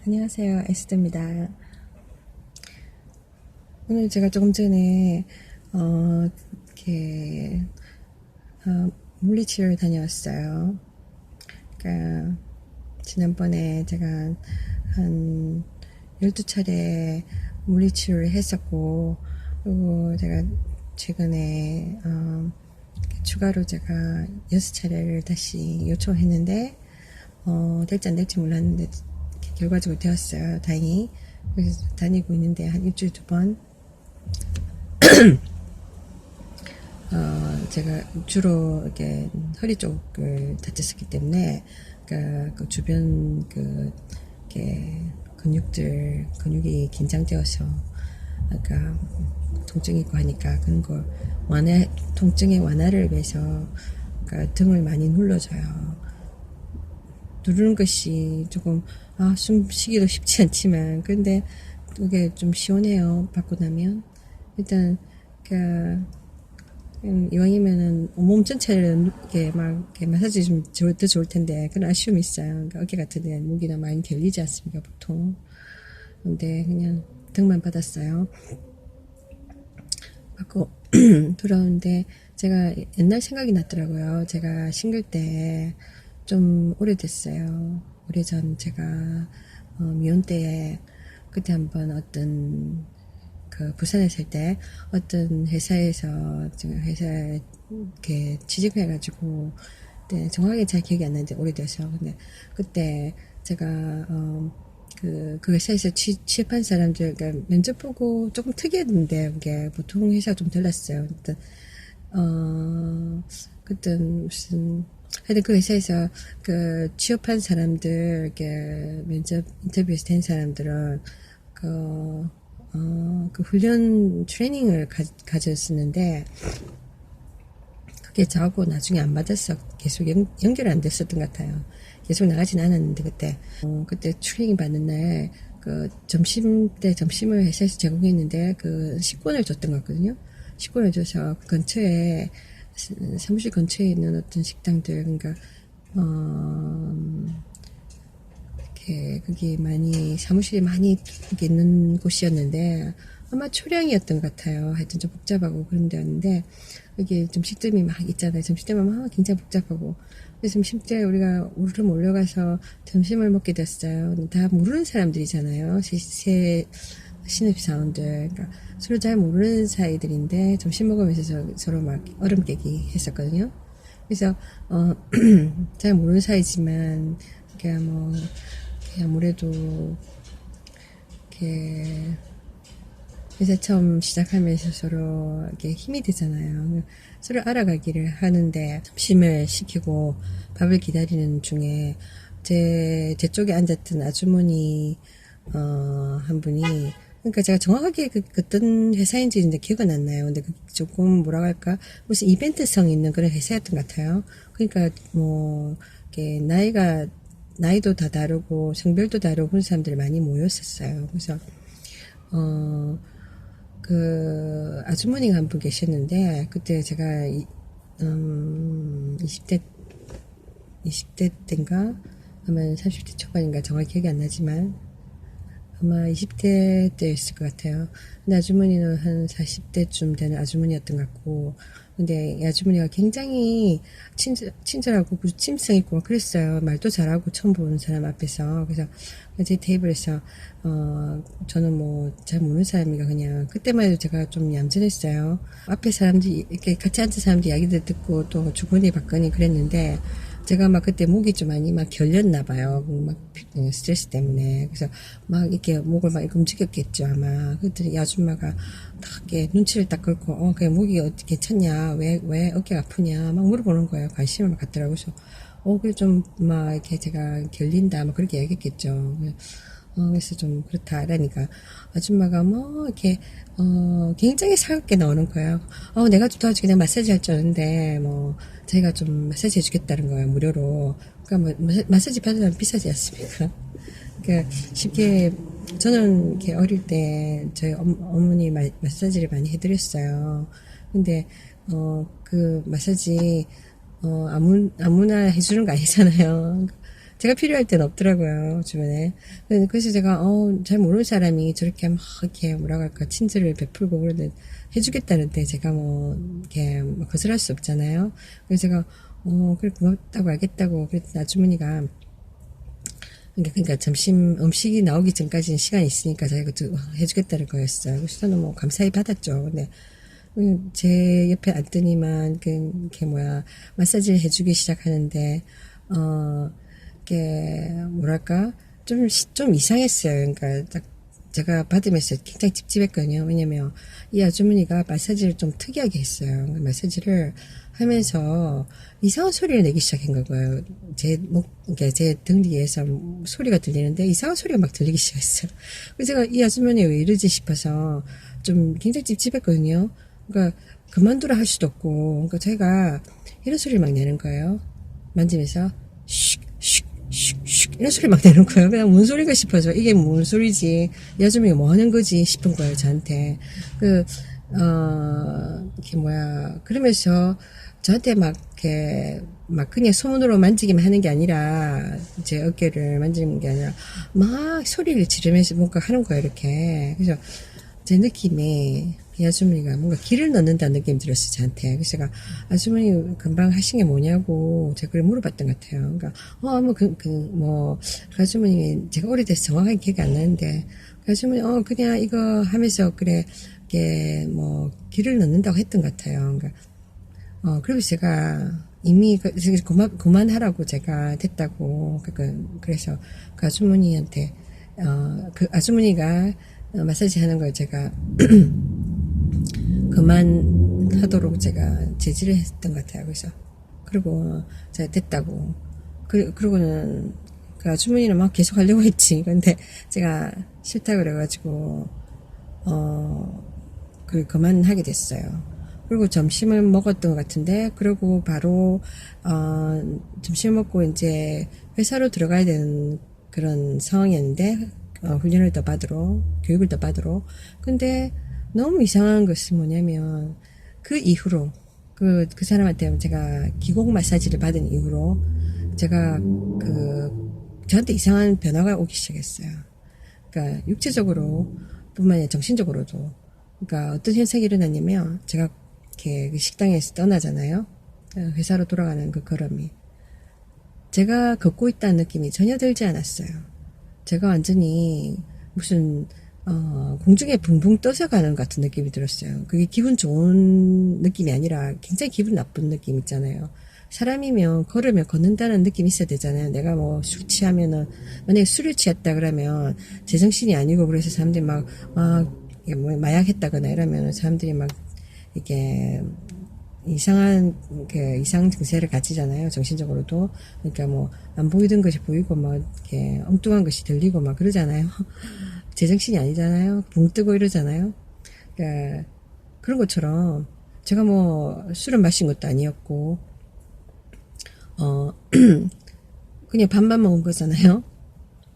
안녕하세요. 에스더입니다. 오늘 제가 조금 전에, 이렇게, 물리치료를 다녀왔어요. 그러니까, 지난번에 제가 한 12차례 물리치료를 했었고, 그리고 제가 최근에, 추가로 제가 6차례를 다시 요청했는데, 될지 안 될지 몰랐는데, 결과적으로 되었어요. 다행히. 그래서 다니고 있는데, 한 일주일 2번. 제가 주로 이렇게 허리 쪽을 다쳤었기 때문에, 그 주변 이렇게 근육이 긴장되어서, 통증이 있고 하니까 그런 걸 통증의 완화를 위해서, 등을 많이 눌러줘요. 누르는 것이 조금, 숨 쉬기도 쉽지 않지만, 근데 그게 좀 시원해요. 받고 나면. 일단, 이왕이면은 몸 전체를 이렇게 마사지 좀 더 좋을 텐데, 그런 아쉬움이 있어요. 그러니까 어깨 같은 데 무기나 많이 결리지 않습니까, 보통. 근데 그냥 등만 받았어요. 받고 돌아오는데, 제가 옛날 생각이 났더라고요. 제가 싱글 때 좀 오래됐어요. 오래전 제가 미혼 때에 그때 한번 부산에 살 때 어떤 회사에서 지금 회사에 이렇게 취직해가지고, 네, 정확하게 잘 기억이 안 나는데 오래돼서. 근데 그때 제가 그 회사에서 취업한 사람들, 그러니까 면접 보고 조금 특이했는데, 그게 보통 회사 좀 달랐어요. 일단 그때 하여튼 그 회사에서 취업한 사람들, 이렇게 면접 인터뷰에서 된 사람들은 훈련 트레이닝을 가졌었는데, 그게 저하고 나중에 안 받았어. 계속 연결 안 됐었던 것 같아요. 계속 나가진 않았는데, 그때 트레이닝 받는 날, 점심을 회사에서 제공했는데, 식권을 줬던 것 같거든요. 식권을 줘서 근처에, 사무실 근처에 있는 어떤 식당들, 그러니까, 거기 사무실이 많이 있는 곳이었는데, 아마 초량이었던 것 같아요. 하여튼 좀 복잡하고 그런 데였는데, 여기 좀 식점이 막 있잖아요. 점심때만 막 굉장히 복잡하고. 그래서 점심때 우리가 우르르 몰려가서 점심을 먹게 됐어요. 다 모르는 사람들이잖아요. 신입사원들. 그러니까 서로 잘 모르는 사이들인데, 점심 먹으면서 서로 막 얼음 깨기 했었거든요. 그래서, 잘 모르는 사이지만, 아무래도, 이렇게, 회사 처음 시작하면서 서로 이렇게 힘이 되잖아요. 서로 알아가기를 하는데, 점심을 시키고 밥을 기다리는 중에 제 쪽에 앉았던 아주머니 한 분이, 그러니까 제가 정확하게 어떤 회사인지 이제 기억은 안 나요. 근데 조금 뭐라고 할까, 무슨 이벤트성 있는 그런 회사였던 것 같아요. 그러니까 이렇게 나이도 다 다르고 성별도 다르고 그런 사람들이 많이 모였었어요. 그래서 아주머니가 한 분 계셨는데, 그때 제가 20대 때인가 아마 30대 초반인가 정확히 기억이 안 나지만 아마 20대 때였을 것 같아요. 근데 아주머니는 한 40대쯤 되는 아주머니였던 것 같고, 근데 이 아주머니가 굉장히 친절하고 침성 있고 그랬어요. 말도 잘하고 처음 보는 사람 앞에서. 그래서 제 테이블에서 저는 뭐 잘 모르는 사람이니까 그냥, 그때만 해도 제가 좀 얌전했어요. 앞에 사람들이 이렇게 같이 앉은 사람들 이야기들 듣고 또 주거니 받거니 그랬는데, 제가 막 그때 목이 좀 많이 막 결렸나 봐요. 스트레스 때문에. 그래서 막 이렇게 목을 막 이렇게 움직였겠죠, 아마. 그랬더니 이 아줌마가 딱 이렇게 눈치를 딱 긁고, 그래, 목이 어떻게 괜찮냐? 왜 어깨가 아프냐? 막 물어보는 거예요. 관심을 막 갖더라고요. 그래서, 그래, 좀, 막, 이렇게 제가 결린다. 막 그렇게 얘기했겠죠. 그래서 좀 그렇다 하라니까 아줌마가 이렇게 굉장히 살갑게 나오는 거예요. 내가 좀 도와주게, 내가 마사지 할 줄 아는데 저희가 좀 마사지 해주겠다는 거예요, 무료로. 그러니까 마사지 받으면 비싸지 않습니까? 그러니까 쉽게, 저는 이렇게 어릴 때 저희 어머니 마사지를 많이 해드렸어요. 근데 마사지 아무나 해주는 거 아니잖아요. 제가 필요할 땐 없더라고요, 주변에. 그래서 제가, 잘 모르는 사람이 저렇게 막, 이렇게, 뭐라고 할까, 친절을 베풀고 그러는데, 해주겠다는데, 제가 뭐, 이렇게, 뭐 거절할 수 없잖아요. 그래서 제가, 그래, 고맙다고 알겠다고, 그랬더니 아주머니가, 그러니까 점심 음식이 나오기 전까지는 시간이 있으니까 자기가 해주겠다는 거였어요. 그래서 저는 뭐 감사히 받았죠. 근데 제 옆에 앉더니만 그 마사지를 해주기 시작하는데 이게 뭐랄까 좀 이상했어요. 그러니까 딱 제가 받으면서 굉장히 찝찝했거든요. 왜냐면 이 아주머니가 마사지를 좀 특이하게 했어요. 마사지를 하면서 이상한 소리를 내기 시작한 거예요. 그러니까 제 등 뒤에서 소리가 들리는데 이상한 소리가 막 들리기 시작했어요. 그래서 제가 이 아주머니 왜 이러지 싶어서 좀 굉장히 찝찝했거든요. 그러니까 그만두라 할 수도 없고, 그러니까 제가 이런 소리를 막 내는 거예요. 만지면서 이런 소리 막 내는 거예요. 그냥 뭔 소리가 싶어서 이게 뭔 소리지, 이 아줌마가 뭐 하는 거지 싶은 거예요, 저한테. 그러면서 저한테 막 그냥 손으로 만지기만 하는 게 아니라, 제 어깨를 만지는 게 아니라, 막 소리를 지르면서 뭔가 하는 거예요, 이렇게. 그래서 제 느낌이, 이 아주머니가 뭔가 기를 넣는다는 느낌이 들었어요, 저한테. 그래서 제가, 아주머니 금방 하신 게 뭐냐고, 제가 그걸 물어봤던 것 같아요. 그러니까, 그 아주머니, 제가 오래돼서 정확하게 기억이 안 나는데, 그 아주머니, 그냥 이거 하면서, 그래, 이게, 기를 넣는다고 했던 것 같아요. 그러니까, 그리고 제가, 이미, 그만하라고 제가 됐다고, 그래서, 그 아주머니한테, 그 아주머니가, 마사지 하는 걸 제가, 그만하도록 제가 제지를 했던 것 같아요. 그래서 그리고 제가 됐다고 그러고는 그 아주머니는 막 계속 하려고 했지. 근데 제가 싫다 그래가지고 그만하게 됐어요. 그리고 점심을 먹었던 것 같은데, 그리고 바로 점심 먹고 이제 회사로 들어가야 되는 그런 상황이었는데, 훈련을 더 받으러, 교육을 더 받으러. 근데 너무 이상한 것은 뭐냐면, 그 이후로, 그 사람한테 제가 기공 마사지를 받은 이후로, 제가 저한테 이상한 변화가 오기 시작했어요. 그러니까, 육체적으로 뿐만 아니라 정신적으로도. 그러니까, 어떤 현상이 일어났냐면, 제가 이렇게 그 식당에서 떠나잖아요. 회사로 돌아가는 그 걸음이. 제가 걷고 있다는 느낌이 전혀 들지 않았어요. 제가 완전히 무슨 공중에 붕붕 떠서 가는 것 같은 느낌이 들었어요. 그게 기분 좋은 느낌이 아니라 굉장히 기분 나쁜 느낌 있잖아요. 사람이면 걸으면 걷는다는 느낌이 있어야 되잖아요. 내가 뭐 술 취하면은, 만약에 술을 취했다 그러면 제정신이 아니고, 그래서 사람들이 마약 했다거나 이러면 사람들이 막 이게 이상한 이상 증세를 가지잖아요. 정신적으로도. 그러니까 안 보이던 것이 보이고 이렇게 엉뚱한 것이 들리고 그러잖아요. 제정신이 아니잖아요. 붕 뜨고 이러잖아요. 그러니까 그런 것처럼 제가 술을 마신 것도 아니었고 그냥 밥만 먹은 거잖아요.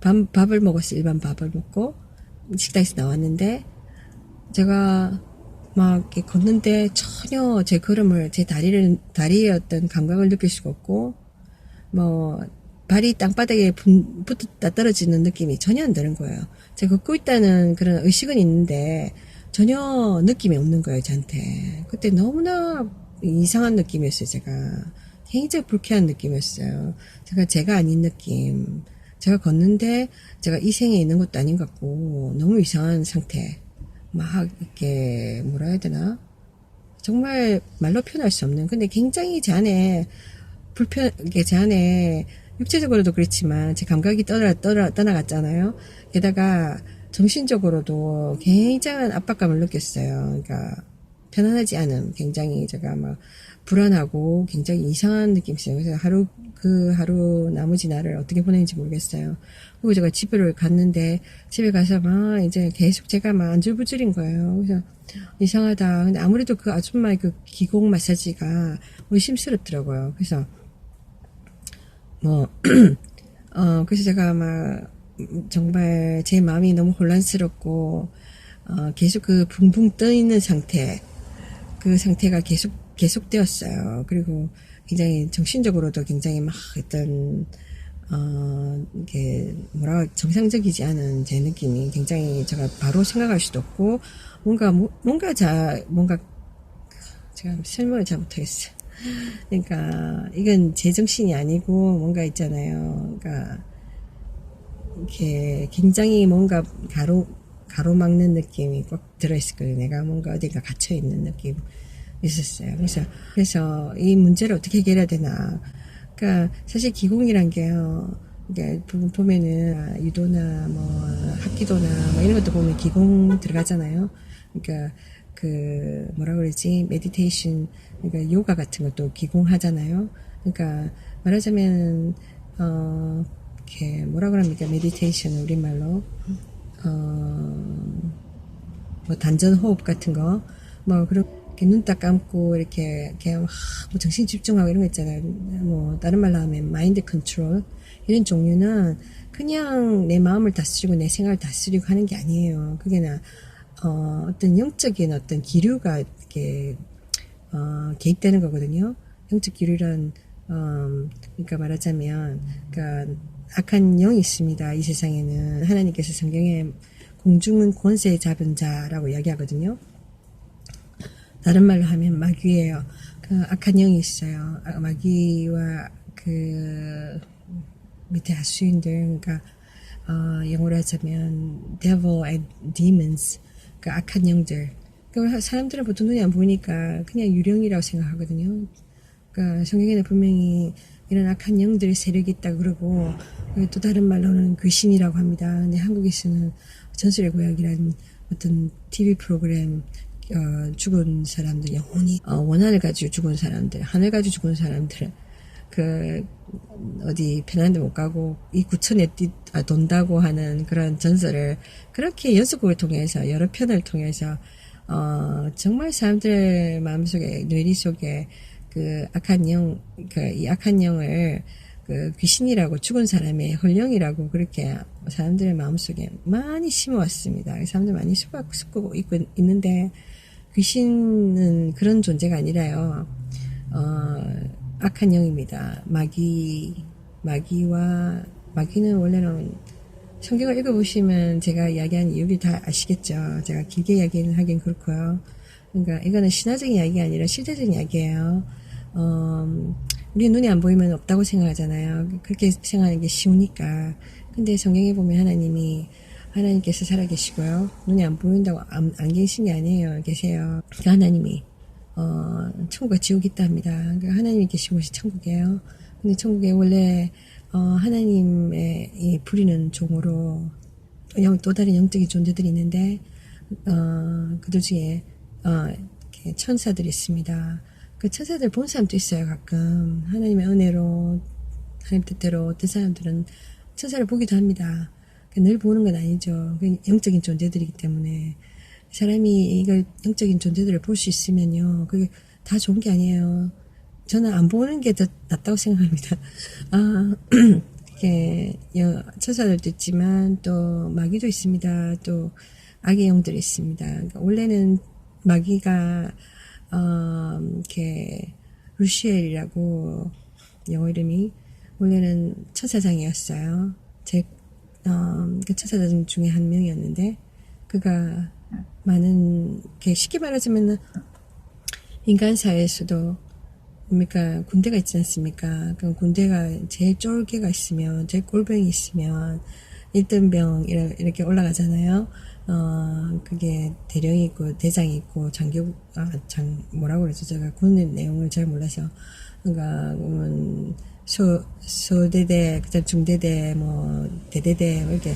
밥을 먹었어. 일반 밥을 먹고 식당에서 나왔는데, 제가 이렇게 걷는데 전혀 제 걸음을, 제 다리의 어떤 감각을 느낄 수가 없고, 발이 땅바닥에 붙었다 떨어지는 느낌이 전혀 안 드는 거예요. 제가 걷고 있다는 그런 의식은 있는데, 전혀 느낌이 없는 거예요, 저한테. 그때 너무나 이상한 느낌이었어요, 제가. 굉장히 불쾌한 느낌이었어요. 제가 아닌 느낌. 제가 걷는데, 제가 이 생에 있는 것도 아닌 것 같고, 너무 이상한 상태. 이렇게, 뭐라 해야 되나? 정말 말로 표현할 수 없는. 근데 굉장히 제 안에, 제 안에, 육체적으로도 그렇지만, 제 감각이 떠나갔잖아요. 게다가, 정신적으로도 굉장한 압박감을 느꼈어요. 그러니까, 편안하지 않은, 굉장히 제가 불안하고, 굉장히 이상한 느낌이 있어요. 그래서 하루 나머지 날을 어떻게 보내는지 모르겠어요. 그리고 제가 집을 갔는데, 집에 가서 이제 계속 제가 안절부절인 거예요. 그래서 이상하다. 근데 아무래도 그 아줌마의 그 기공 마사지가 의심스럽더라고요. 그래서 그래서 제가 정말 제 마음이 너무 혼란스럽고, 계속 그 붕붕 떠 있는 상태, 그 상태가 계속되었어요. 그리고 굉장히 정신적으로도 굉장히 어떤 이게 정상적이지 않은 제 느낌이 굉장히 제가 바로 생각할 수도 없고, 뭔가 제가 설명을 잘 못하겠어요. 그러니까, 이건 제정신이 아니고, 뭔가 있잖아요. 그러니까, 이렇게 굉장히 뭔가 가로막는 느낌이 꼭 들어있을 거예요. 내가 뭔가 어딘가 갇혀있는 느낌 있었어요. 그래서 이 문제를 어떻게 해결해야 되나. 그러니까 사실 기공이란 게요. 그러니까 보면은 유도나 뭐 합기도나 뭐 이런 것도 보면 기공 들어가잖아요. 그러니까 그 뭐라 그러지? 메디테이션, 그러니까 요가 같은 것도 기공하잖아요. 그러니까 말하자면 이렇게 뭐라 그럽니까? 메디테이션 우리말로 뭐 단전 호흡 같은 거, 뭐 그렇게 눈 딱 감고 이렇게 그냥 뭐 정신 집중하고 이런 거 있잖아요. 뭐 다른 말로 하면 마인드 컨트롤 이런 종류는 그냥 내 마음을 다스리고 내 생각을 다스리고 하는 게 아니에요. 그게 어떤 영적인 어떤 기류가 이렇게 개입되는 거거든요. 영적 기류란 그러니까 말하자면, 그러니까 악한 영이 있습니다. 이 세상에는 하나님께서 성경에 공중은 권세 잡은 자라고 이야기하거든요. 다른 말로 하면 마귀예요. 그 악한 영이 있어요. 마귀와 그 밑에 하수인들, 그러니까 영어로 하자면 devil and demons, 그 악한 영들. 그 사람들은 보통 눈이 안 보이니까 그냥 유령이라고 생각하거든요. 그러니까 성경에는 분명히 이런 악한 영들의 세력이 있다고 그러고, 또 다른 말로는 귀신이라고 합니다. 근데 한국에서는 전설의 고향이라는 어떤 TV 프로그램, 죽은 사람들, 영혼이 원한을 가지고 죽은 사람들, 하늘 가지고 죽은 사람들, 그 어디 편한 데 못 가고 이 구천에 돈다고 하는 그런 전설을 그렇게 연속극을 통해서 여러 편을 통해서 정말 사람들 마음속에, 뇌리 속에 그 악한 영, 이 악한 영을 그 귀신이라고, 죽은 사람의 헐영이라고 그렇게 사람들의 마음속에 많이 심어왔습니다. 사람들 많이 숨고 있는데, 귀신은 그런 존재가 아니라요. 악한 영입니다. 마귀는 원래는 성경을 읽어보시면 제가 이야기한 이유를 다 아시겠죠. 제가 길게 이야기는 하긴 그렇고요. 그러니까 이거는 신화적인 이야기가 아니라 실제적인 이야기예요. 우리 눈이 안 보이면 없다고 생각하잖아요. 그렇게 생각하는 게 쉬우니까. 근데 성경에 보면 하나님께서 살아계시고요. 눈이 안 보인다고 안 계신 게 아니에요. 계세요. 그러니까 하나님이 천국과 지옥이 있다 합니다. 그러니까 하나님이 계신 곳이 천국이에요. 근데 천국에 원래 하나님의 이 부리는 종으로 또 다른 영적인 존재들이 있는데, 그들 중에 이렇게 천사들이 있습니다. 그 천사들 본 사람도 있어요. 가끔 하나님의 은혜로, 하나님 뜻대로 어떤 사람들은 천사를 보기도 합니다. 늘 보는 건 아니죠. 영적인 존재들이기 때문에. 사람이 이걸 영적인 존재들을 볼 수 있으면요, 그게 다 좋은 게 아니에요. 저는 안 보는 게 더 낫다고 생각합니다. 이렇게 천사들도 있지만 또 마귀도 있습니다. 또 악의 영들이 있습니다. 그러니까 원래는 마귀가 이렇게 루시엘이라고 영어 이름이 원래는 천사장이었어요. 그 천사장 중에 한 명이었는데, 그가 많은, 쉽게 말하자면 인간 사회에서도 그러니까 군대가 있지 않습니까? 그럼 군대가 제일 쫄개가 있으면, 제일 꼴병이 있으면 1등병 이렇게 올라가잖아요. 그게 대령이 있고 대장이 있고 뭐라고 그러죠? 제가 군 내용을 잘 몰라서. 그러니까 소대대, 그다음 중대대, 뭐 대대대 이렇게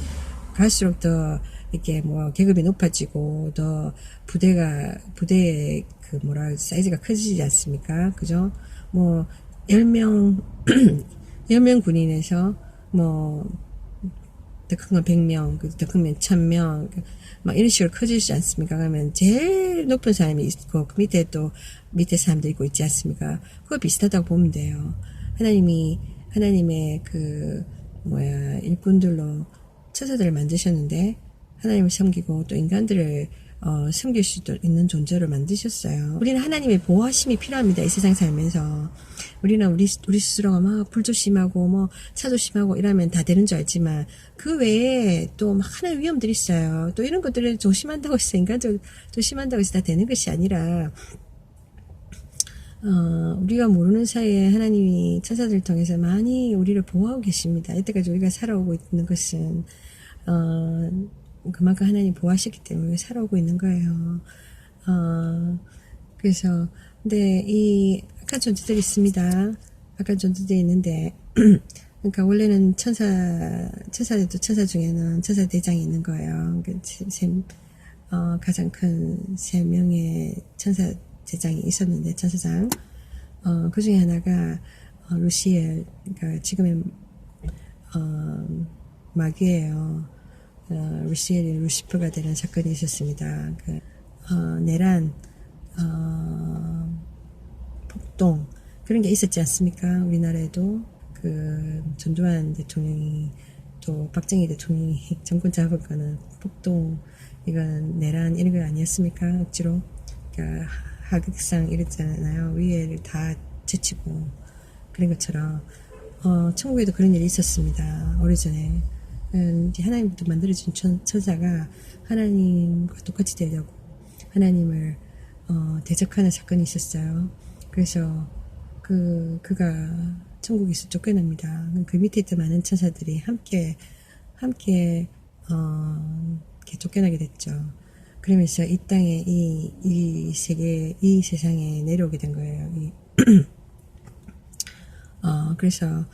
갈수록 더 이렇게 뭐 계급이 높아지고 더 부대의 그 사이즈가 커지지 않습니까? 그죠? 뭐 10명 10명 군인에서 뭐 더 큰 건 100명, 더 크면 1000명, 막 이런 식으로 커지지 않습니까? 그러면 제일 높은 사람이 있고 그 밑에 사람도 있고 있지 않습니까? 그거 비슷하다고 보면 돼요. 하나님의 일꾼들로 천사들을 만드셨는데, 하나님을 섬기고 또 인간들을 섬길 수도 있는 존재로 만드셨어요. 우리는 하나님의 보호하심이 필요합니다. 이 세상 살면서. 우리는 우리 스스로가 막 불조심하고 뭐 차조심하고 이러면 다 되는 줄 알지만 그 외에 또 많은 위험들이 있어요. 또 이런 것들을 조심한다고 해서 인간적으로 조심한다고 해서 다 되는 것이 아니라 우리가 모르는 사이에 하나님이 천사들을 통해서 많이 우리를 보호하고 계십니다. 이때까지 우리가 살아오고 있는 것은 그만큼 하나님 보호하셨기 때문에 우리가 살아오고 있는 거예요. 그래서 근데 이 악한 존재들이 있습니다. 악한 존재들이 있는데 그러니까 원래는 천사들도 천사 중에는 천사 대장이 있는 거예요. 가장 큰 3명의 천사 대장이 있었는데 천사장 그 중에 하나가 루시엘, 그러니까 지금의 마귀예요. 루시엘이 루시퍼가 되는 사건이 있었습니다. 내란, 폭동 그런 게 있었지 않습니까? 우리나라에도 전두환 대통령이 또 박정희 대통령이 정권 잡을 거는 폭동, 이건 내란 이런 거 아니었습니까? 억지로 그러니까 하극상 이랬잖아요. 위에를 다 제치고 그런 것처럼 천국에도 그런 일이 있었습니다. 오래전에 하나님부터 만들어진 천사가 하나님과 똑같이 되려고 하나님을 대적하는 사건이 있었어요. 그래서 그가 천국에서 쫓겨납니다. 그 밑에 있던 많은 천사들이 함께 이렇게 쫓겨나게 됐죠. 그러면서 이 땅에 이 세계, 이 세상에 내려오게 된 거예요. 그래서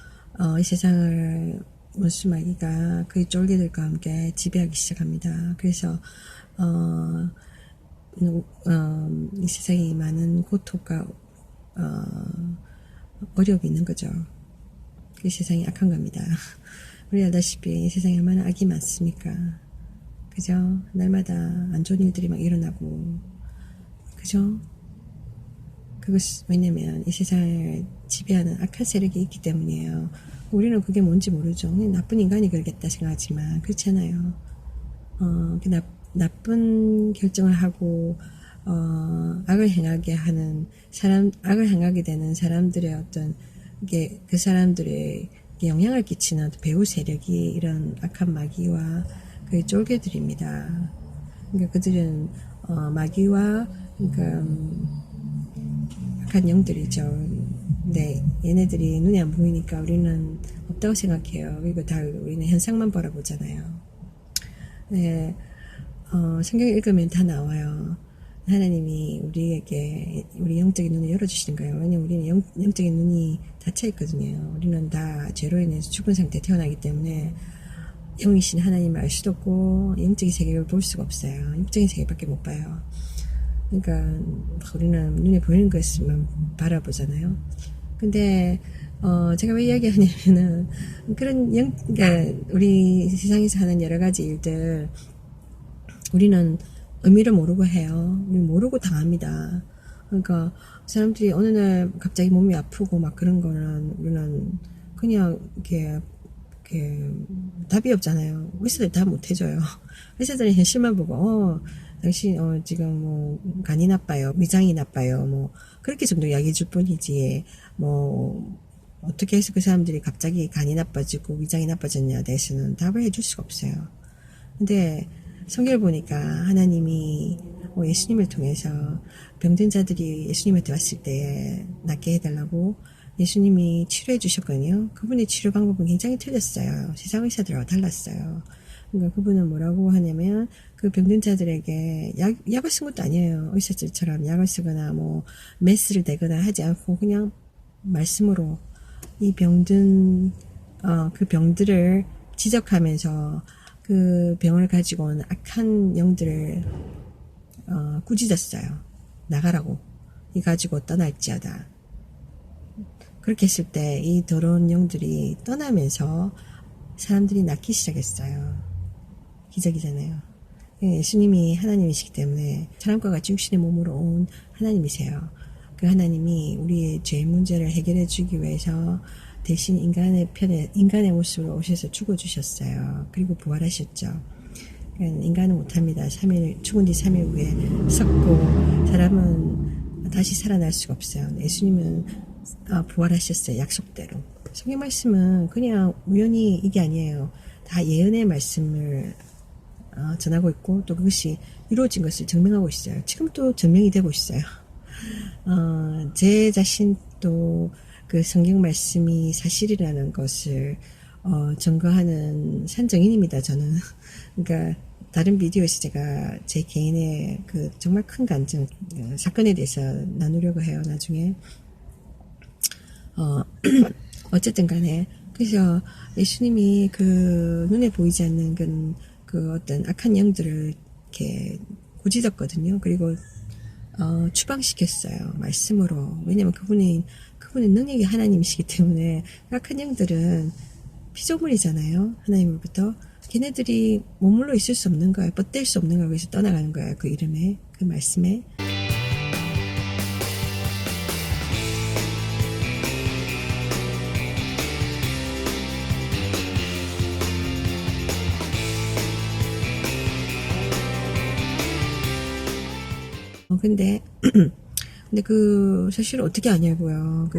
이 세상을 원수 마귀가 그의 쫄개들과 함께 지배하기 시작합니다. 그래서 이 세상에 많은 고통과 어려움이 있는 거죠. 그 세상이 악한 겁니다. 우리 알다시피 이 세상에 얼마나 악이 많습니까? 그죠? 날마다 안 좋은 일들이 막 일어나고, 그죠? 왜냐면 이 세상을 지배하는 악한 세력이 있기 때문이에요. 우리는 그게 뭔지 모르죠. 그냥 나쁜 인간이 그러겠다 생각하지만 그렇잖아요. 나쁜 결정을 하고 악을 행하게 하는 악을 행하게 되는 사람들의 어떤 이게 그 사람들의 영향을 끼치는 배후 세력이 이런 악한 마귀와 그 쫄개들입니다. 그러니까 그들은 마귀와 그러니까 악한 영들이죠. 근데 얘네들이 눈에 안 보이니까 우리는 없다고 생각해요. 그리고 다 우리는 현상만 바라보잖아요. 네, 성경 읽으면 다 나와요. 하나님이 우리에게 우리 영적인 눈을 열어주시는 거예요. 왜냐면 우리는 영적인 눈이 닫혀 있거든요. 우리는 다 죄로 인해서 죽은 상태에 태어나기 때문에 영이신 하나님을 알 수도 없고 영적인 세계를 볼 수가 없어요. 영적인 세계밖에 못 봐요. 그러니까 우리는 눈에 보이는 것만 바라보잖아요. 근데 제가 왜 이야기하냐면은 그러니까 우리 세상에서 하는 여러 가지 일들 우리는 의미를 모르고 해요. 우리 모르고 당합니다. 그러니까 사람들이 어느 날 갑자기 몸이 아프고 막 그런 거는 우리는 그냥 이렇게 답이 없잖아요. 의사들 다 못해줘요. 의사들은 현실만 보고 당신 지금 뭐 간이 나빠요, 위장이 나빠요, 뭐 그렇게 정도 이야기해 줄 뿐이지 뭐 어떻게 해서 그 사람들이 갑자기 간이 나빠지고 위장이 나빠졌냐에 대해서는 답을 해줄 수가 없어요. 근데 성경을 보니까 하나님이 예수님을 통해서 병든 자들이 예수님한테 왔을 때 낫게 해달라고 예수님이 치료해 주셨거든요. 그분의 치료 방법은 굉장히 틀렸어요. 세상 의사들하고 달랐어요. 그러니까 그분은 뭐라고 하냐면 그 병든 자들에게 약을 쓴 것도 아니에요. 의사들처럼 약을 쓰거나 뭐 메스를 대거나 하지 않고 그냥 말씀으로 이 병든 그 병들을 지적하면서 그 병을 가지고 온 악한 영들을 꾸짖었어요. 나가라고. 이 가지고 떠날지어다. 그렇게 했을 때 이 더러운 영들이 떠나면서 사람들이 낫기 시작했어요. 기적이잖아요. 예수님이 하나님이시기 때문에 사람과 같이 육신의 몸으로 온 하나님이세요. 그 하나님이 우리의 죄 문제를 해결해 주기 위해서 대신 인간의 모습으로 오셔서 죽어주셨어요. 그리고 부활하셨죠. 인간은 못합니다. 3일, 죽은 뒤 3일 후에 썩고, 사람은 다시 살아날 수가 없어요. 예수님은 부활하셨어요. 약속대로. 성경 말씀은 그냥 우연히 이게 아니에요. 다 예언의 말씀을 전하고 있고, 또 그것이 이루어진 것을 증명하고 있어요. 지금 또 증명이 되고 있어요. 제 자신도 그 성경 말씀이 사실이라는 것을 증거하는 산증인입니다. 저는. 그러니까 다른 비디오에서 제가 제 개인의 그 정말 큰 간증 사건에 대해서 나누려고 해요. 나중에 어쨌든 간에 그래서 예수님이 그 눈에 보이지 않는 그 어떤 악한 영들을 이렇게 고지졌거든요. 그리고 추방시켰어요. 말씀으로. 왜냐면 그분의 능력이 하나님이시기 때문에 악한 영들은 피조물이잖아요. 하나님으로부터. 걔네들이 머물러 있을 수 없는 거예요. 뻗댈 수 없는 거예요. 그래서 떠나가는 거예요. 그 이름에, 그 말씀에. 근데 사실 어떻게 아냐고요.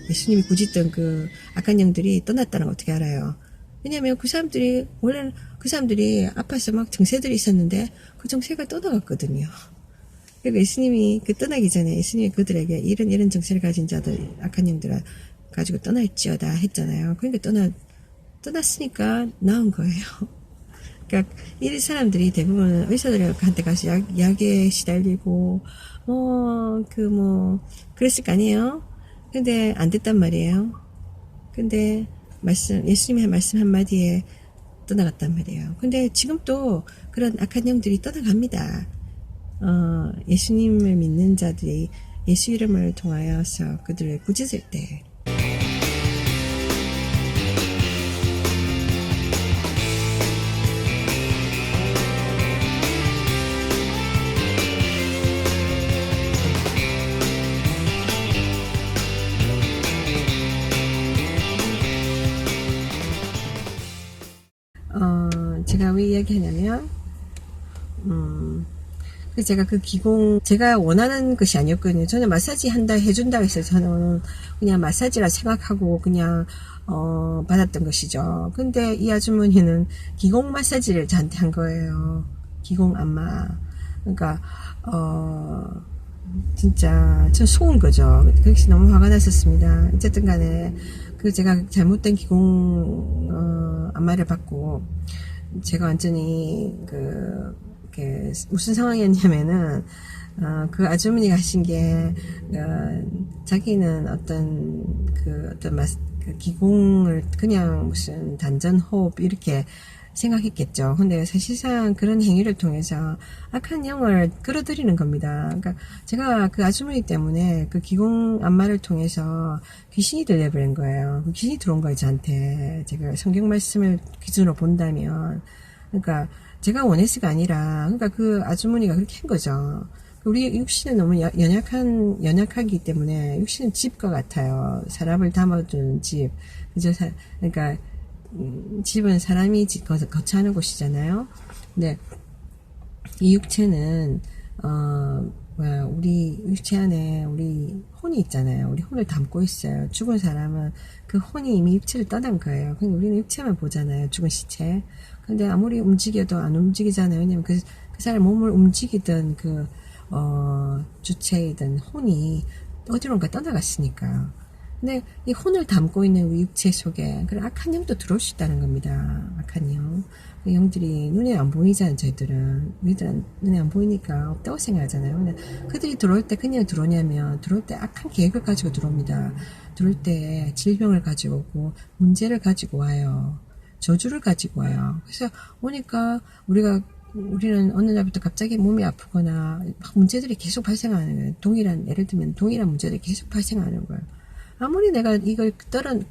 예수님이 꾸짖던 그 악한 영들이 떠났다는 걸 어떻게 알아요? 왜냐면 원래는 그 사람들이 아파서 막 증세들이 있었는데 그 증세가 떠나갔거든요. 그러니까 예수님이 떠나기 전에 예수님이 그들에게 이런 증세를 가진 자들, 악한 영들아 가지고 떠날지어다 했잖아요. 그러니까 떠났으니까 나은 거예요. 그러니까 이 사람들이 대부분 의사들한테 가서 약에 시달리고 그랬을 거 아니에요. 근데 안 됐단 말이에요. 근데 예수님의 말씀 한마디에 떠나갔단 말이에요. 근데 지금 또 그런 악한 영들이 떠나갑니다. 예수님을 믿는 자들이 예수 이름을 통하여서 그들을 꾸짖을 때. 제가 왜 이야기하냐면, 제가 제가 원하는 것이 아니었거든요. 저는 마사지 해준다 해서 저는 그냥 마사지라 생각하고 그냥, 받았던 것이죠. 근데 이 아주머니는 기공 마사지를 저한테 한 거예요. 기공 안마. 그러니까, 진짜, 전 속은 거죠. 그것이 너무 화가 났었습니다. 어쨌든 간에, 제가 잘못된 기공, 안마를 받고, 제가 완전히, 무슨 상황이었냐면은, 그 아주머니가 하신 게, 자기는 기공을 그냥 무슨 단전호흡, 이렇게 생각했겠죠. 근데 사실상 그런 행위를 통해서 악한 영을 끌어들이는 겁니다. 그러니까 제가 그 아주머니 때문에 그 기공 안마를 통해서 귀신이 들려버린 거예요. 그 귀신이 들어온 거예요, 저한테. 제가 성경 말씀을 기준으로 본다면. 그러니까 제가 원해서가 아니라, 그러니까 그 아주머니가 그렇게 한 거죠. 우리 육신은 너무 연약하기 때문에 육신은 집과 같아요. 사람을 담아두는 집. 그죠? 그러니까 집은 사람이 거처하는 곳이잖아요. 근데 이 육체는 우리 육체 안에 우리 혼이 있잖아요. 우리 혼을 담고 있어요. 죽은 사람은 그 혼이 이미 육체를 떠난 거예요. 그냥 우리는 육체만 보잖아요. 죽은 시체. 근데 아무리 움직여도 안 움직이잖아요. 왜냐면 그 사람 몸을 움직이던 주체이던 혼이 어디론가 떠나갔으니까. 근데 이 혼을 담고 있는 우리 육체 속에 그런 악한 영도 들어올 수 있다는 겁니다. 악한 영. 그 영들이 눈에 안 보이잖아요, 저희들은. 우리들은 눈에 안 보이니까 없다고 생각하잖아요. 근데 그들이 들어올 때 그냥 들어오냐면, 들어올 때 악한 계획을 가지고 들어옵니다. 들어올 때 질병을 가지고 오고, 문제를 가지고 와요. 저주를 가지고 와요. 그래서 오니까 우리는 어느 날부터 갑자기 몸이 아프거나 막 문제들이 계속 발생하는 거예요. 예를 들면 동일한 문제들이 계속 발생하는 거예요. 아무리 내가 이걸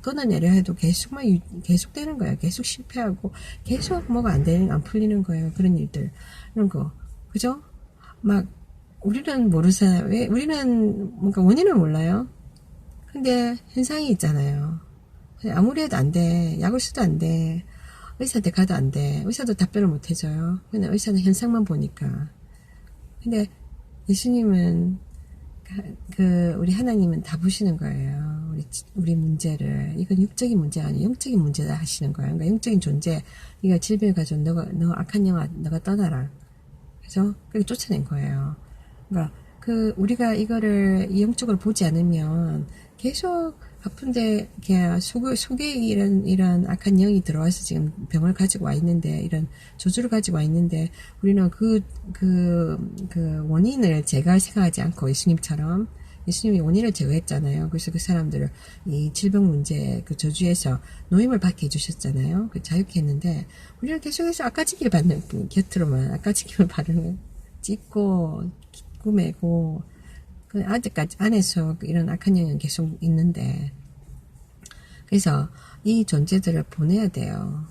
끊어내려 해도 계속 되는 거예요. 계속 실패하고, 계속 뭐가 안 풀리는 거예요. 그런 일들. 이런 거. 그죠? 우리는 모르잖아요. 왜? 우리는 뭔가 원인을 몰라요. 근데 현상이 있잖아요. 아무리 해도 안 돼. 약을 써도 안 돼. 의사한테 가도 안 돼. 의사도 답변을 못 해줘요. 그냥 의사는 현상만 보니까. 근데 예수님은 우리 하나님은 다 보시는 거예요. 우리 문제를. 이건 육적인 문제가 아니에요. 영적인 문제다 하시는 거예요. 그러니까 영적인 존재, 네가 질병을 가지고 너 악한 영아, 너가 떠나라. 그래서 그렇게 쫓아낸 거예요. 그러니까 우리가 이거를 이 영적으로 보지 않으면 계속 아픈데 속에 이런 악한 영이 들어와서 지금 병을 가지고 와 있는데, 이런 저주를 가지고 와 있는데, 우리는 그 원인을 제거할 생각하지 않고, 예수님이 원인을 제거했잖아요. 그래서 그 사람들을 이 질병 문제, 그 저주에서 노임을 받게 해주셨잖아요. 자유케 했는데, 우리는 계속해서 깎아지기를 받는, 곁으로만 깎아지기를 바르는, 찢고, 꾸매고, 아직까지 안에서 이런 악한 영은 계속 있는데, 그래서 이 존재들을 보내야 돼요.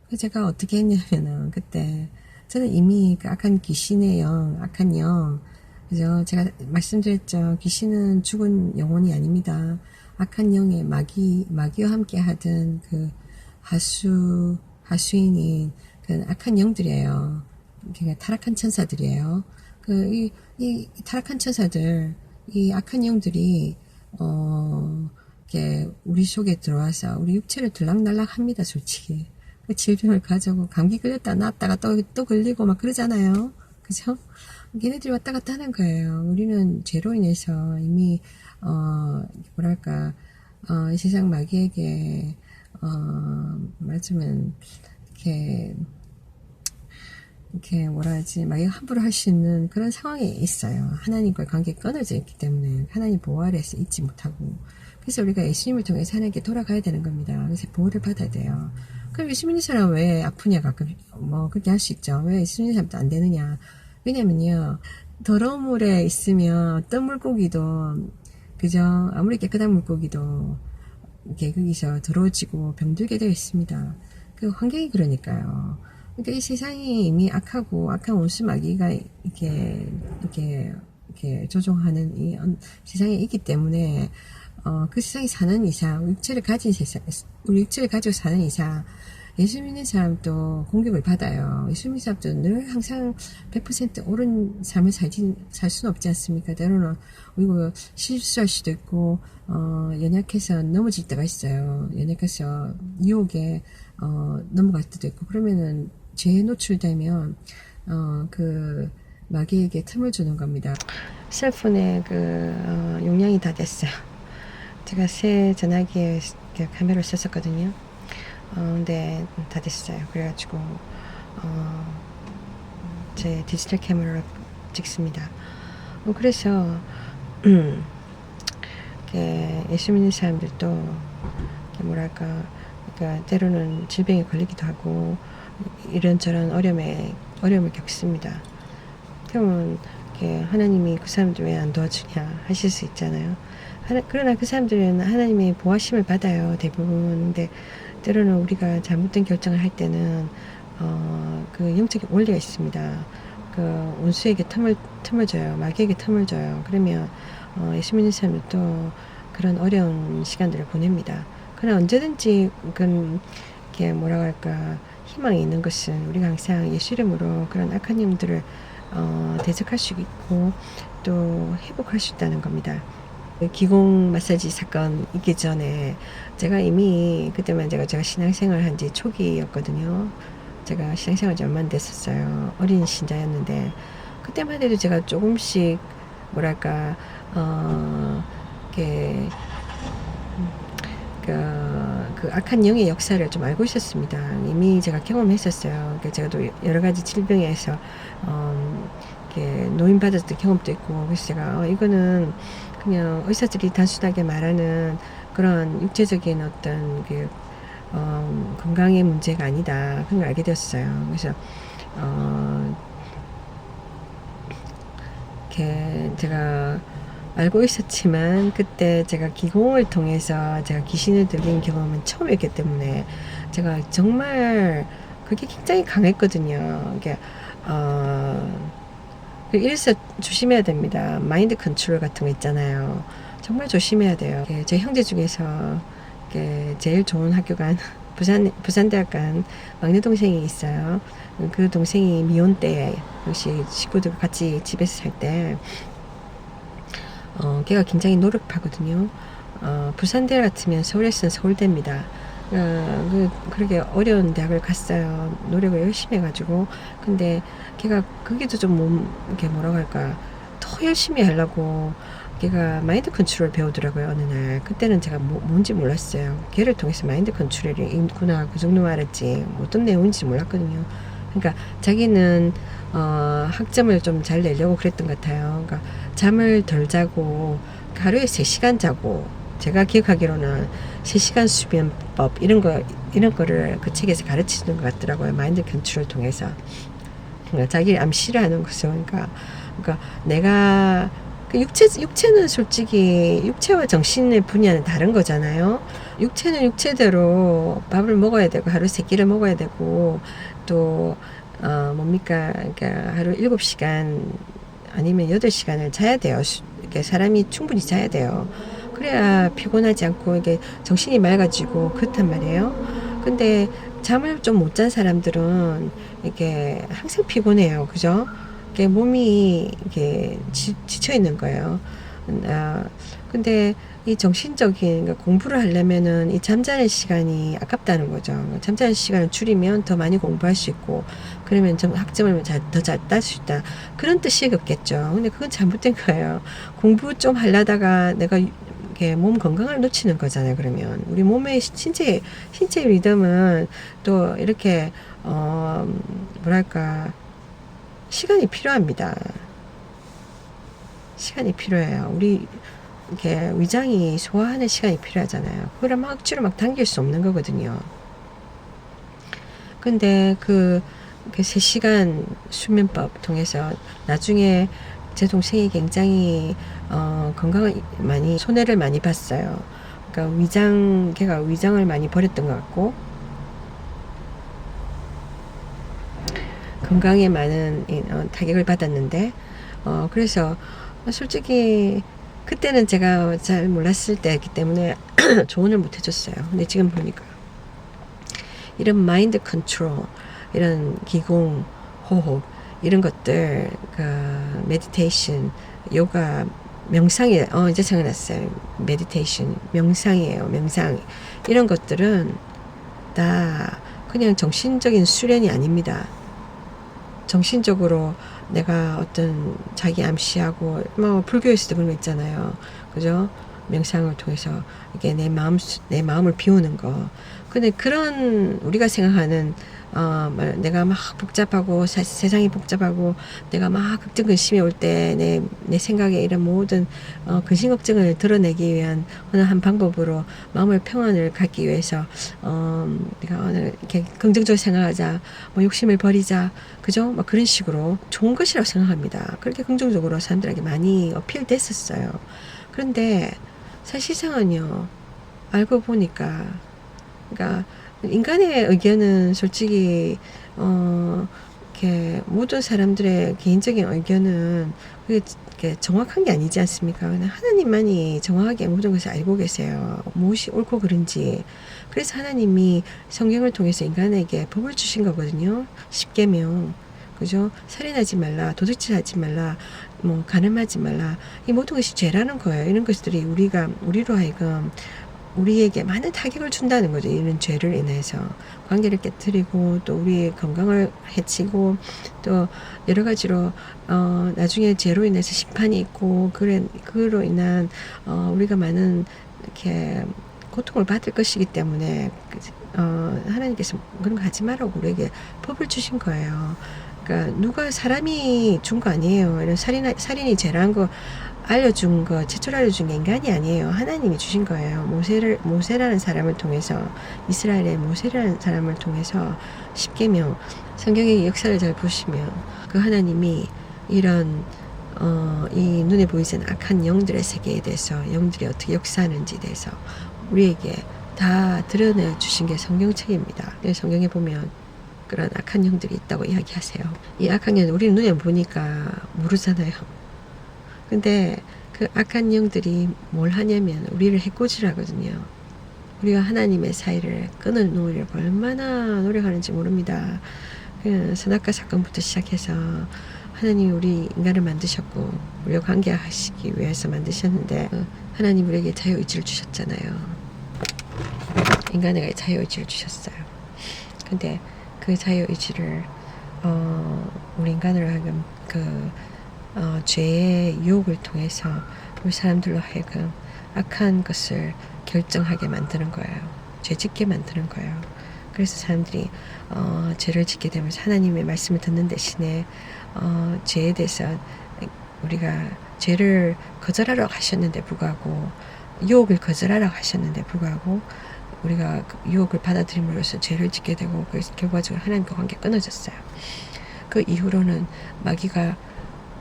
그래서 제가 어떻게 했냐면은, 그때 저는 이미 그 악한 귀신의 영, 악한 영, 그죠? 제가 말씀드렸죠. 귀신은 죽은 영혼이 아닙니다. 악한 영의 마귀와 함께 하던 그 하수인인 그 악한 영들이에요. 그러니까 타락한 천사들이에요. 이 타락한 천사들, 이 악한 영들이, 이렇게 우리 속에 들어와서 우리 육체를 들락날락 합니다, 솔직히. 그 질병을 가지고 감기 걸렸다 놨다가 또 걸리고 막 그러잖아요. 그죠? 걔네들이 왔다 갔다 하는 거예요. 우리는 죄로 인해서 이미, 이 세상 마귀에게, 말하자면, 이렇게 마귀가 함부로 할 수 있는 그런 상황에 있어요. 하나님과의 관계가 끊어져 있기 때문에 하나님 보호 아래에서 있지 못하고, 그래서 우리가 예수님을 통해서 하나님께 돌아가야 되는 겁니다. 그래서 보호를 받아야 돼요. 그럼 예수 믿는 사람 왜 아프냐? 가끔 그렇게 할 수 있죠. 왜 예수 믿는 사람도 안 되느냐? 왜냐면요, 더러운 물에 있으면 어떤 물고기도, 그죠? 아무리 깨끗한 물고기도 이렇게 거기서 더러워지고 병들게 되어 있습니다. 그 환경이 그러니까요. 그러니까 이 세상이 이미 악하고 악한 온수 마귀가 이렇게 조종하는 이 세상에 있기 때문에, 그 세상에 사는 이상, 우리 육체를 가지고 사는 이상, 예수 믿는 사람도 공격을 받아요. 예수 믿는 사람도 늘 항상 100% 옳은 삶을 살 수는 없지 않습니까? 때로는, 이거 실수할 수도 있고, 연약해서 넘어질 때가 있어요. 연약해서 유혹에, 넘어갈 때도 있고, 그러면은 죄에 노출되면, 마귀에게 틈을 주는 겁니다. 셀폰에 용량이 다 됐어요. 제가 새 전화기에 카메라를 썼었거든요. 근데 다 됐어요. 그래가지고 제 디지털 카메라로 찍습니다. 그래서 예수 믿는 사람들도 그러니까 때로는 질병에 걸리기도 하고 이런저런 어려움을 겪습니다. 그러면 하나님이 그 사람들 왜 안 도와주냐 하실 수 있잖아요. 그러나 그 사람들은 하나님의 보호하심을 받아요, 대부분. 근데 때로는 우리가 잘못된 결정을 할 때는 그 영적인 원리가 있습니다. 그 원수에게 틈을 줘요. 마귀에게 틈을 줘요. 그러면 예수 믿는 사람들도 그런 어려운 시간들을 보냅니다. 그러나 언제든지 희망이 있는 것은 우리가 항상 예수 이름으로 그런 악한 영들을 대적할 수 있고 또 회복할 수 있다는 겁니다. 기공 마사지 사건 있기 전에 제가 이미 그때만 제가 신앙생활 한 지 초기였거든요. 제가 신앙생활 지 얼마 안 됐었어요. 어린 신자였는데 그때만 해도 제가 조금씩 그 악한 영의 역사를 좀 알고 있었습니다. 이미 제가 경험했었어요. 제가 또 여러 가지 질병에서 노인받았던 경험도 있고, 그래서 제가 이거는 그냥 의사들이 단순하게 말하는 그런 육체적인 어떤 건강의 문제가 아니다, 그런 걸 알게 되었어요. 그래서 제가 알고 있었지만 그때 제가 기공을 통해서 제가 귀신을 들린 경험은 처음이었기 때문에 제가 정말 그게 굉장히 강했거든요. 이래서 조심해야 됩니다. 마인드 컨트롤 같은 거 있잖아요. 정말 조심해야 돼요. 제 형제 중에서 제일 좋은 학교가 부산대학 간 막내 동생이 있어요. 그 동생이 미혼 때 역시 식구들 같이 집에서 살 때 걔가 굉장히 노력하거든요. 부산대 같으면 서울에서는 서울대입니다. 그렇게 어려운 대학을 갔어요. 노력을 열심히 해가지고. 근데 걔가 거기도 좀 이렇게 뭐라고 할까, 더 열심히 하려고 걔가 마인드 컨트롤 배우더라고요. 어느 날. 그때는 제가 뭔지 몰랐어요. 걔를 통해서 마인드 컨트롤이 있구나, 그 정도만 알았지 어떤 내용인지 몰랐거든요. 그러니까 자기는 학점을 좀 잘 내려고 그랬던 것 같아요. 그러니까 잠을 덜 자고 하루에 3시간 자고, 제가 기억하기로는 3시간 수면법 이런 거를 그 책에서 가르치는 것 같더라고요. 마인드 컨트롤을 통해서. 그러니까 자기를 암시를 하는 거죠. 그러니까 내가 그 육체는 솔직히 육체와 정신의 분야는 다른 거잖아요. 육체는 육체대로 밥을 먹어야 되고 하루 3끼를 먹어야 되고 또 뭡니까, 그러니까 하루 7시간 아니면 8시간을 자야 돼요. 이렇게 사람이 충분히 자야 돼요. 그래야 피곤하지 않고 이게 정신이 맑아지고 그렇단 말이에요. 근데 잠을 좀 못 잔 사람들은 이게 항상 피곤해요. 그죠? 이게 몸이 이게 지쳐 있는 거예요. 근데 이 정신적인, 그러니까 공부를 하려면은 이 잠자는 시간이 아깝다는 거죠. 잠자는 시간을 줄이면 더 많이 공부할 수 있고, 그러면 좀 학점을 더 잘 딸 수 있다. 그런 뜻이겠죠. 근데 그건 잘못된 거예요. 공부 좀 하려다가 내가 이렇게 몸 건강을 놓치는 거잖아요. 그러면 우리 몸의 신체 리듬은 또 이렇게 뭐랄까, 시간이 필요합니다. 시간이 필요해요. 우리 이렇게 위장이 소화하는 시간이 필요하잖아요. 그걸 막 억지로 막 당길 수 없는 거거든요. 근데 그 3시간 수면법 통해서 나중에 제 동생이 굉장히 건강을 많이, 손해를 많이 봤어요. 그러니까 걔가 위장을 많이 버렸던 것 같고 건강에 많은 타격을 받았는데, 그래서 솔직히 그때는 제가 잘 몰랐을 때였기 때문에 조언을 못 해줬어요. 근데 지금 보니까 이런 마인드 컨트롤, 이런 기공, 호흡 이런 것들, 그 메디테이션, 요가, 명상이 이제 생각났어요. 메디테이션, 명상이에요. 명상 이런 것들은 다 그냥 정신적인 수련이 아닙니다. 정신적으로 내가 어떤 자기 암시하고, 뭐 불교에서도 그런 거 있잖아요. 그죠? 명상을 통해서 이게 내 마음을 비우는 거. 근데 그런 우리가 생각하는 내가 막 복잡하고 세상이 복잡하고 내가 막 걱정 근심이 올 때 내 생각에 이런 모든 근심 걱정을 드러내기 위한 어느 한 방법으로 마음을 평안을 갖기 위해서 내가 오늘 이렇게 긍정적으로 생각하자, 뭐 욕심을 버리자, 그죠? 막 그런 식으로 좋은 것이라고 생각합니다. 그렇게 긍정적으로 사람들에게 많이 어필됐었어요. 그런데 사실상은요, 알고 보니까, 그러니까 인간의 의견은 솔직히 이렇게 모든 사람들의 개인적인 의견은 그게 정확한 게 아니지 않습니까? 하나님만이 정확하게 모든 것을 알고 계세요. 무엇이 옳고 그른지. 그래서 하나님이 성경을 통해서 인간에게 법을 주신 거거든요. 10계명. 그죠? 살인하지 말라, 도둑질하지 말라, 뭐 간음하지 말라. 이 모든 것이 죄라는 거예요. 이런 것들이 우리로 하여금 우리에게 많은 타격을 준다는 거죠. 이런 죄를 인해서 관계를 깨뜨리고 또 우리의 건강을 해치고 또 여러 가지로 나중에 죄로 인해서 심판이 있고 그로 인한 우리가 많은 이렇게 고통을 받을 것이기 때문에 하나님께서 그런 거 하지 말라고 우리에게 법을 주신 거예요. 그러니까 누가 사람이 준 거 아니에요. 이런 살인이 죄라는 거 알려준 거, 최초로 알려준 게 인간이 아니에요. 하나님이 주신 거예요. 모세라는 사람을 통해서, 이스라엘의 모세라는 사람을 통해서 10계명, 성경의 역사를 잘 보시면 그 하나님이 이런 이 눈에 보이지 않는 악한 영들의 세계에 대해서, 영들이 어떻게 역사하는지에 대해서 우리에게 다 드러내 주신 게 성경책입니다. 성경에 보면 그런 악한 영들이 있다고 이야기하세요. 이 악한 영, 우리는 눈에 보니까 모르잖아요. 근데 그 악한 영들이 뭘 하냐면 우리를 해코지를 하거든요. 우리가 하나님의 사이를 끊어놓으려고 얼마나 노력하는지 모릅니다. 선악과 사건부터 시작해서 하나님이 우리 인간을 만드셨고 우리와 관계하시기 위해서 만드셨는데 하나님 우리에게 자유의지를 주셨잖아요. 인간에게 자유의지를 주셨어요. 근데 그 자유의지를 우리 인간으로 하여금 죄의 유혹을 통해서 우리 사람들로 하여금 악한 것을 결정하게 만드는 거예요. 죄 짓게 만드는 거예요. 그래서 사람들이 죄를 짓게 되면서 하나님의 말씀을 듣는 대신에 죄에 대해서 우리가 죄를 거절하라고 하셨는데 불구하고 유혹을 거절하라고 하셨는데 불구하고 우리가 그 유혹을 받아들임으로써 죄를 짓게 되고 결과적으로 하나님과 관계 끊어졌어요. 그 이후로는 마귀가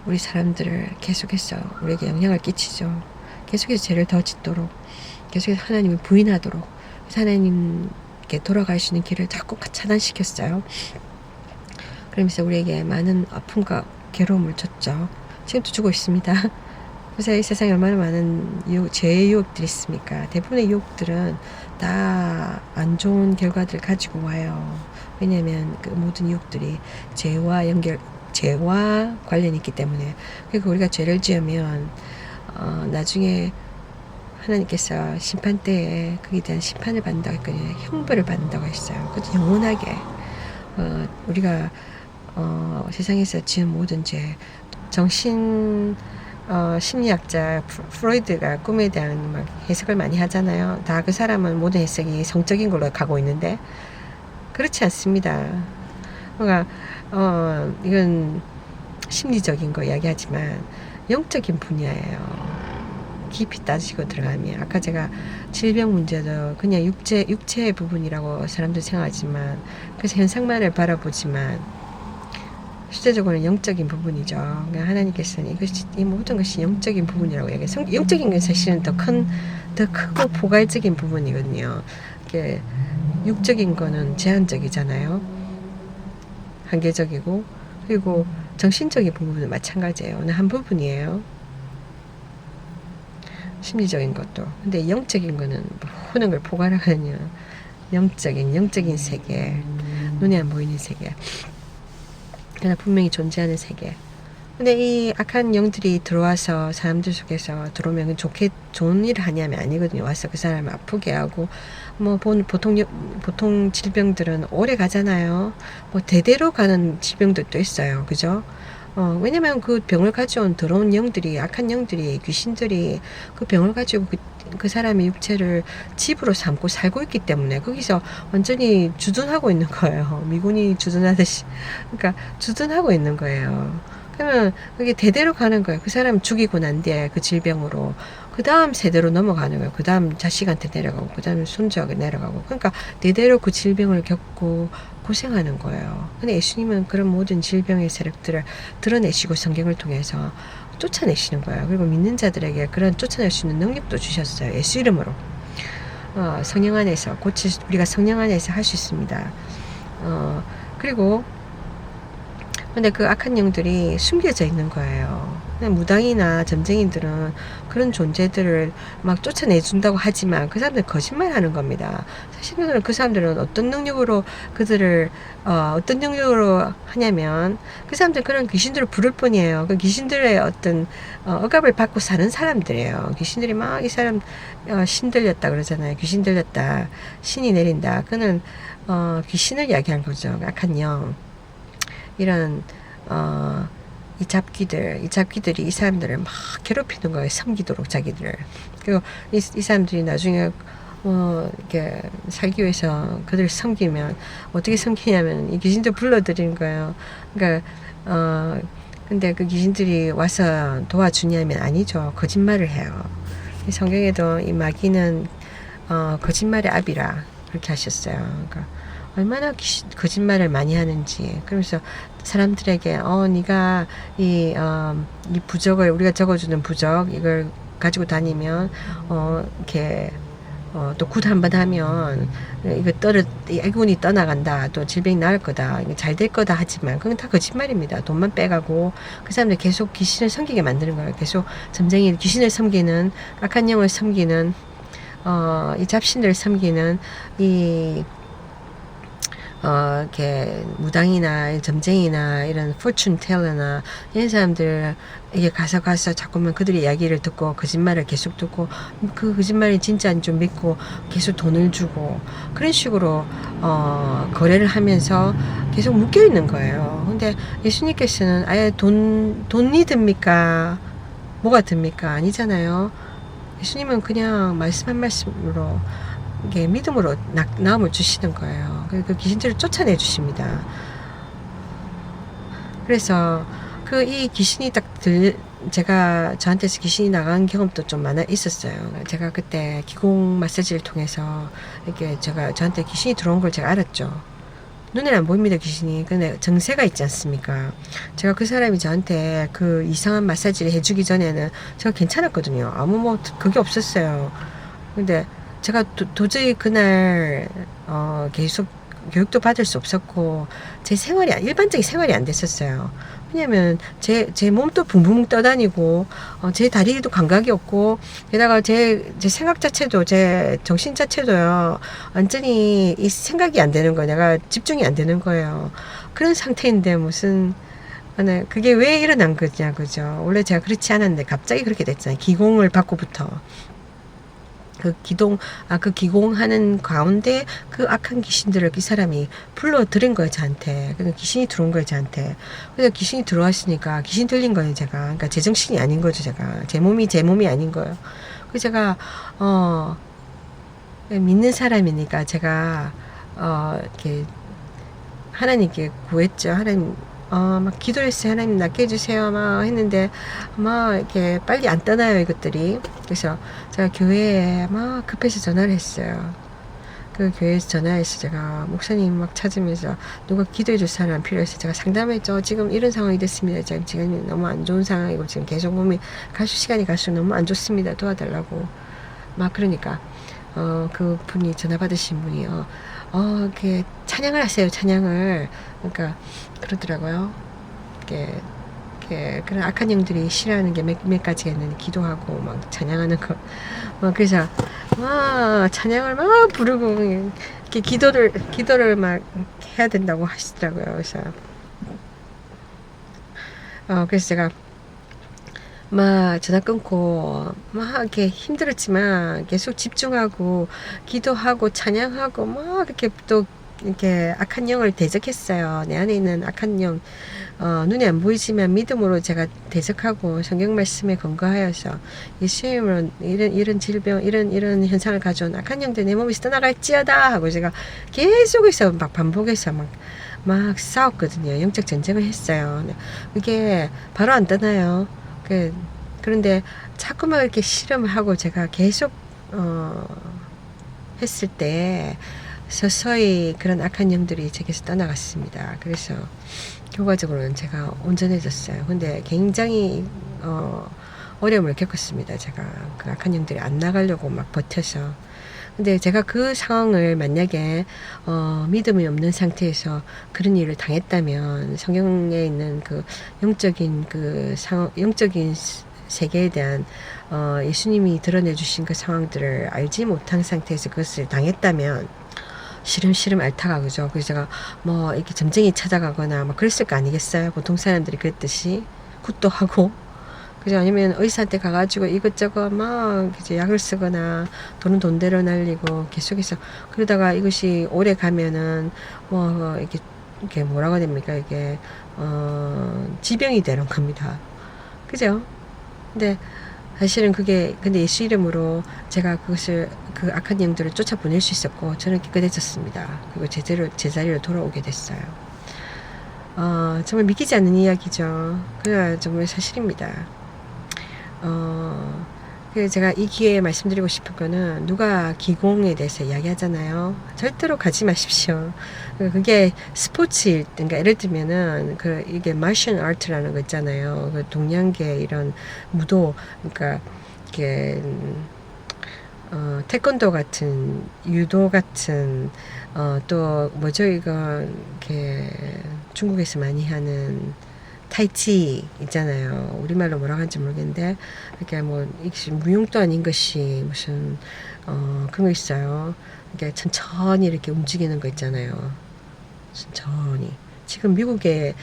우리 사람들을 계속해서 우리에게 영향을 끼치죠. 계속해서 죄를 더 짓도록 계속해서 하나님을 부인하도록 하나님께 돌아갈 수 있는 길을 자꾸 차단시켰어요. 그러면서 우리에게 많은 아픔과 괴로움을 줬죠. 지금도 주고 있습니다. 그래서 이 세상에 얼마나 많은 죄의 유혹들이 있습니까? 대부분의 유혹들은 다 안 좋은 결과들을 가지고 와요. 왜냐하면 그 모든 유혹들이 죄와 관련이 있기 때문에. 그리고 우리가 죄를 지으면 나중에 하나님께서 심판 때에 거기에 대한 심판을 받는다고 했거든요. 형벌을 받는다고 했어요. 그것도 영원하게. 우리가 세상에서 지은 모든 죄, 심리학자 프로이드가 꿈에 대한 막 해석을 많이 하잖아요. 다 그 사람은 모든 해석이 성적인 걸로 가고 있는데 그렇지 않습니다. 그러니까 이건 심리적인 거 이야기하지만 영적인 분야예요. 깊이 따지고 들어가면 아까 제가 질병 문제도 그냥 육체의 부분이라고 사람들 생각하지만 그래서 현상만을 바라보지만 실제적으로는 영적인 부분이죠. 그러니까 하나님께서는 이 모든 것이 영적인 부분이라고 얘기해요. 영적인 건 사실은 더 크고 포괄적인 부분이거든요. 이게 육적인 거는 제한적이잖아요. 한계적이고 그리고 정신적인 부분은 마찬가지예요. 어느 한 부분이에요. 심리적인 것도. 근데 영적인 거는 모든 걸 포괄하거든요. 영적인 세계, 눈에 안 보이는 세계. 그러나 분명히 존재하는 세계. 근데 이 악한 영들이 들어와서 사람들 속에서 들어오면 좋은 일을 하냐면 아니거든요. 와서 그 사람을 아프게 하고 보통 질병들은 오래 가잖아요. 대대로 가는 질병들도 있어요. 그죠? 왜냐면 그 병을 가져온 더러운 영들이, 악한 영들이, 귀신들이 그 병을 가지고 그 사람의 육체를 집으로 삼고 살고 있기 때문에 거기서 완전히 주둔하고 있는 거예요. 미군이 주둔하듯이. 그러니까 주둔하고 있는 거예요. 그러면 그게 대대로 가는 거예요. 그 사람 죽이고 난 뒤에 그 질병으로 그 다음 세대로 넘어가는 거예요. 그 다음 자식한테 내려가고 그 다음 손주에게 내려가고. 그러니까 대대로 그 질병을 겪고 고생하는 거예요. 근데 예수님은 그런 모든 질병의 세력들을 드러내시고 성경을 통해서 쫓아내시는 거예요. 그리고 믿는 자들에게 그런 쫓아낼 수 있는 능력도 주셨어요. 예수 이름으로. 성령 안에서 우리가 성령 안에서 할 수 있습니다. 그리고 근데 그 악한 영들이 숨겨져 있는 거예요. 무당이나 점쟁이들은 그런 존재들을 막 쫓아내준다고 하지만 그 사람들은 거짓말 하는 겁니다. 사실은 그 사람들은 어떤 능력으로 하냐면 그 사람들은 그런 귀신들을 부를 뿐이에요. 그 귀신들의 어떤 억압을 받고 사는 사람들이에요. 귀신들이 막 이 사람 신 들렸다 그러잖아요. 귀신 들렸다. 신이 내린다. 그는 귀신을 이야기한 거죠. 악한 영. 이런 이 잡기들이 이 사람들을 막 괴롭히는 거예요. 섬기도록 자기들을. 그리고 이 사람들이 나중에 이렇게 살기 위해서 그들을 섬기면 어떻게 섬기냐면 이 귀신들 불러들이는 거예요. 그러니까 근데 그 귀신들이 와서 도와주냐면 아니죠. 거짓말을 해요. 이 성경에도 이 마귀는 거짓말의 아비라 그렇게 하셨어요. 그러니까 얼마나 거짓말을 많이 하는지. 그러면서 사람들에게 네가 이 부적을 우리가 적어주는 부적 이걸 가지고 다니면 이렇게 또 굿 한번 하면 이 악운이 떠나간다. 또 질병이 나을 거다. 잘 될 거다 하지만 그건 다 거짓말입니다. 돈만 빼가고 그 사람들 계속 귀신을 섬기게 만드는 거예요. 계속 점쟁이 귀신을 섬기는 악한 영을 섬기는 이 잡신들을 섬기는 이 이렇게 무당이나 점쟁이나 이런 포춘 텔러나 이런 사람들 이게 가서 자꾸만 그들의 이야기를 듣고 거짓말을 계속 듣고 그 거짓말이 진짜인 줄 믿고 계속 돈을 주고 그런 식으로 거래를 하면서 계속 묶여 있는 거예요. 근데 예수님께서는 아예 돈이 듭니까? 뭐가 듭니까? 아니잖아요. 예수님은 그냥 말씀 한 말씀으로 이게 믿음으로 나음을 주시는 거예요. 그 귀신들을 쫓아내 주십니다. 그래서 그 이 귀신이 제가 저한테서 귀신이 나간 경험도 좀 많아 있었어요. 제가 그때 기공 마사지를 통해서 이렇게 저한테 귀신이 들어온 걸 제가 알았죠. 눈에 안 보입니다, 귀신이. 근데 정세가 있지 않습니까? 제가 그 사람이 저한테 그 이상한 마사지를 해주기 전에는 제가 괜찮았거든요. 아무 그게 없었어요. 근데 제가 도저히 그날 계속 교육도 받을 수 없었고 제 일반적인 생활이 안 됐었어요. 왜냐면 제 몸도 붕붕 떠다니고 제 다리도 감각이 없고 게다가 제 생각 자체도 제 정신 자체도요 완전히 이 생각이 안 되는 거예요. 내가 집중이 안 되는 거예요. 그런 상태인데 무슨 그게 왜 일어난 거냐 그죠. 원래 제가 그렇지 않았는데 갑자기 그렇게 됐잖아요. 기공을 받고부터 그 기공하는 가운데 그 악한 귀신들을 그 사람이 불러들인 거예요, 저한테. 그러니까 귀신이 들어온 거예요, 저한테. 그래서 귀신이 들어왔으니까 귀신 들린 거예요, 제가. 그러니까 제 정신이 아닌 거죠, 제가. 제 몸이 아닌 거예요. 그래서 제가, 믿는 사람이니까 제가, 이렇게, 하나님께 구했죠. 하나님, 막 기도를 했어요. 하나님 낫게 해주세요. 막 했는데, 막 이렇게 빨리 안 떠나요, 이것들이. 그래서 제가 교회에 막 급해서 전화를 했어요. 그 교회에서 전화해서 제가 목사님 막 찾으면서 누가 기도해 줄 사람 필요해서 제가 상담했죠. 지금 이런 상황이 됐습니다. 지금 너무 안 좋은 상황이고 지금 계속 몸이 시간이 갈수록 너무 안 좋습니다. 도와달라고. 막 그러니까, 그 분이 전화 받으신 분이, 이렇게 찬양을 하세요. 찬양을. 그러니까 그러더라고요. 이렇게 그런 악한 영들이 싫어하는 게 몇 가지가 있는데 기도하고 막 찬양하는 거. 그래서 막 찬양을 막 부르고 이렇게 기도를 막 해야 된다고 하시더라고요. 그래서 제가 막 전화 끊고 막 이렇게 힘들었지만 계속 집중하고 기도하고 찬양하고 막 이렇게 또 이렇게 악한 영을 대적했어요. 내 안에 있는 악한 영, 눈에 안 보이지만 믿음으로 제가 대적하고 성경 말씀에 근거하여서 예수님으로 이런 질병, 이런 현상을 가져온 악한 영들 내 몸에서 떠나갈지어다 하고 제가 계속해서 막 반복해서 막 싸웠거든요. 영적 전쟁을 했어요. 그게 바로 안 떠나요. 그런데 자꾸만 이렇게 실험을 하고 제가 계속 했을 때 서서히 그런 악한 영들이 제게서 떠나갔습니다. 그래서 결과적으로는 제가 온전해졌어요. 근데 굉장히 어려움을 겪었습니다. 제가 그 악한 영들이 안 나가려고 막 버텨서. 근데 제가 그 상황을 만약에 믿음이 없는 상태에서 그런 일을 당했다면 성경에 있는 그 영적인 영적인 세계에 대한 예수님이 드러내 주신 그 상황들을 알지 못한 상태에서 그것을 당했다면 시름시름 앓다가 그죠. 그래서 제가 뭐 이렇게 점쟁이 찾아가거나 막 그랬을 거 아니겠어요. 보통 사람들이 그랬듯이 굿도 하고 그죠. 아니면 의사한테 가가지고 이것저것 막 이제 약을 쓰거나 돈은 돈대로 날리고 계속해서 그러다가 이것이 오래 가면은 뭐 이렇게 뭐라고 해야 됩니까. 이게 지병이 되는 겁니다. 그죠. 근데 사실은 근데 예수 이름으로 제가 그 악한 영들을 쫓아보낼 수 있었고, 저는 깨끗해졌습니다. 그리고 제 자리로 돌아오게 됐어요. 정말 믿기지 않는 이야기죠. 그게 정말 사실입니다. 그래서 제가 이 기회에 말씀드리고 싶은 거는, 누가 기공에 대해서 이야기하잖아요. 절대로 가지 마십시오. 그게 스포츠, 그러니까 예를 들면은 이게 마셜 아트라는 거 있잖아요. 그 동양계 이런 무도, 그러니까 이게 태권도 같은, 유도 같은, 또 뭐죠 이거 이렇게 중국에서 많이 하는 타이치 있잖아요. 우리말로 뭐라고 하는지 모르겠는데, 이렇게 뭐, 무용도 아닌 것이 무슨, 그런 거 있어요. 이렇게 천천히 이렇게 움직이는 거 있잖아요. 천천히. 지금 미국의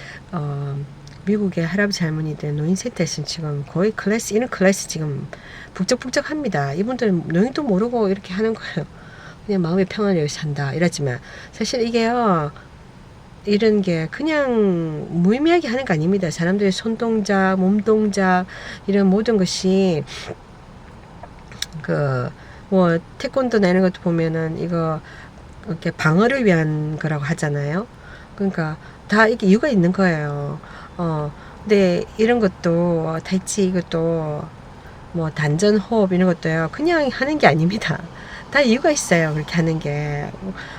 할아버지 할머니들 노인센터에서는 지금 거의 이런 클래스 지금 북적북적합니다. 이분들은 노인도 모르고 이렇게 하는 거예요. 그냥 마음의 평안을 위해 산다 이러지만 사실 이게요, 이런 게 그냥 무의미하게 하는 거 아닙니다. 사람들의 손동작, 몸동작 이런 모든 것이 뭐 태권도나 이런 것도 보면은 이거 이렇게 방어를 위한 거라고 하잖아요. 그러니까 다 이게 이유가 있는 거예요. 근데 이런 것도 타이치 이것도 뭐 단전 호흡 이런 것도요. 그냥 하는 게 아닙니다. 다 이유가 있어요. 그렇게 하는 게.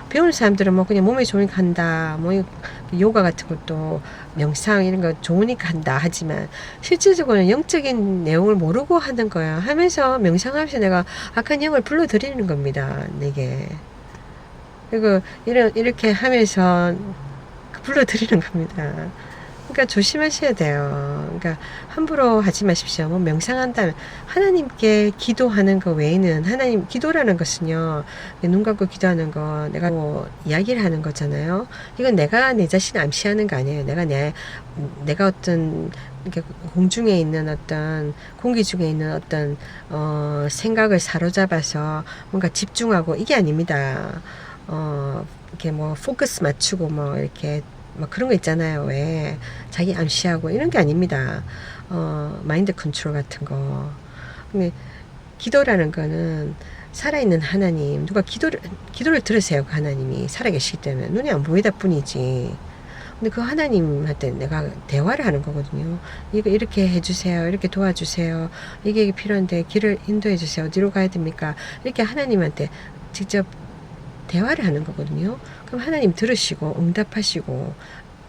배우는 사람들은 뭐 그냥 몸에 좋으니까 한다. 뭐 요가 같은 것도 명상 이런 거 좋으니까 한다 하지만 실질적으로는 영적인 내용을 모르고 하는 거야. 하면서 명상하면서 내가 악한 영을 불러들이는 겁니다. 내게. 그리고 이렇게 하면서 불러들이는 겁니다. 그러니까 조심하셔야 돼요. 그러니까 함부로 하지 마십시오. 뭐 명상한다면 하나님께 기도하는 것 외에는 하나님 기도라는 것은요. 눈 감고 기도하는 거 내가 뭐 이야기를 하는 거잖아요. 이건 내가 내 자신을 암시하는 거 아니에요. 내가 어떤 이렇게 공중에 있는 어떤 공기 중에 있는 어떤 생각을 사로잡아서 뭔가 집중하고 이게 아닙니다. 이렇게 뭐 포커스 맞추고 뭐 이렇게 막 그런 거 있잖아요. 왜 자기 암시하고 이런 게 아닙니다. 마인드 컨트롤 같은 거. 근데 기도라는 거는 살아있는 하나님, 누가 기도를 들으세요. 그 하나님이 살아계시기 때문에 눈이 안 보이다 뿐이지. 근데 그 하나님한테 내가 대화를 하는 거거든요. 이거 이렇게 해주세요. 이렇게 도와주세요. 이게 필요한데 길을 인도해 주세요. 어디로 가야 됩니까? 이렇게 하나님한테 직접 대화를 하는 거거든요. 그럼 하나님 들으시고 응답하시고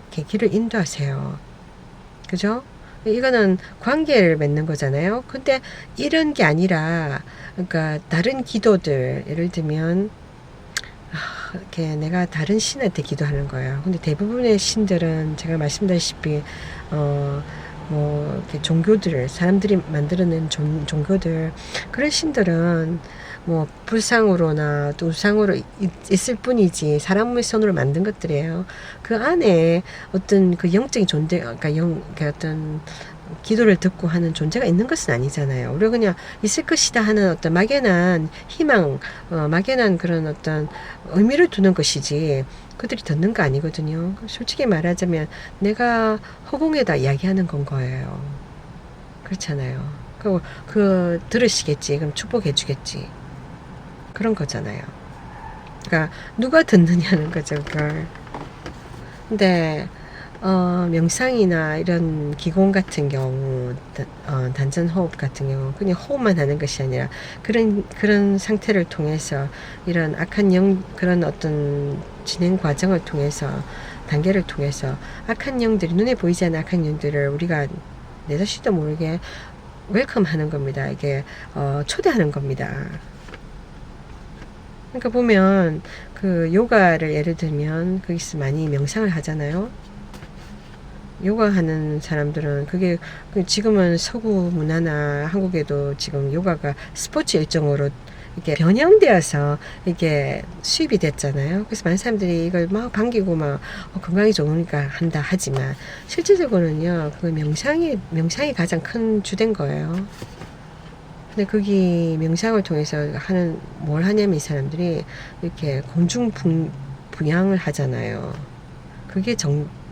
이렇게 길을 인도하세요. 그죠? 이거는 관계를 맺는 거잖아요. 근데 이런 게 아니라 그러니까 다른 기도들 예를 들면 이렇게 내가 다른 신한테 기도하는 거예요. 근데 대부분의 신들은 제가 말씀드렸다시피 뭐 이렇게 종교들을 사람들이 만들어낸 종교들 그런 신들은 뭐 불상으로나 또 우상으로 있을 뿐이지 사람의 손으로 만든 것들이에요. 그 안에 어떤 그 영적인 존재, 그러니까 그 어떤 기도를 듣고 하는 존재가 있는 것은 아니잖아요. 우리가 그냥 있을 것이다 하는 어떤 막연한 희망, 막연한 그런 어떤 의미를 두는 것이지 그들이 듣는 거 아니거든요. 솔직히 말하자면 내가 허공에다 이야기하는 건 거예요. 그렇잖아요. 들으시겠지. 그럼 축복해 주겠지. 그런 거잖아요. 그러니까 누가 듣느냐는 거죠, 그걸. 근데 명상이나 이런 기공 같은 경우, 단전 호흡 같은 경우, 그냥 호흡만 하는 것이 아니라 그런 상태를 통해서 이런 그런 어떤 진행 과정을 통해서 단계를 통해서 악한 영들이 눈에 보이지 않는 악한 영들을 우리가 내 자신도 모르게 웰컴하는 겁니다. 이게 초대하는 겁니다. 그러니까 보면 그 요가를 예를 들면 거기서 많이 명상을 하잖아요. 요가 하는 사람들은 그게 지금은 서구 문화나 한국에도 지금 요가가 스포츠 일종으로 이렇게 변형되어서 이게 수입이 됐잖아요. 그래서 많은 사람들이 이걸 막 반기고 막 건강이 좋으니까 한다 하지만 실질적으로는요 그 명상이 가장 큰 주된 거예요. 근데 거기 명상을 통해서 뭘 하냐면 이 사람들이 이렇게 부양을 하잖아요. 그게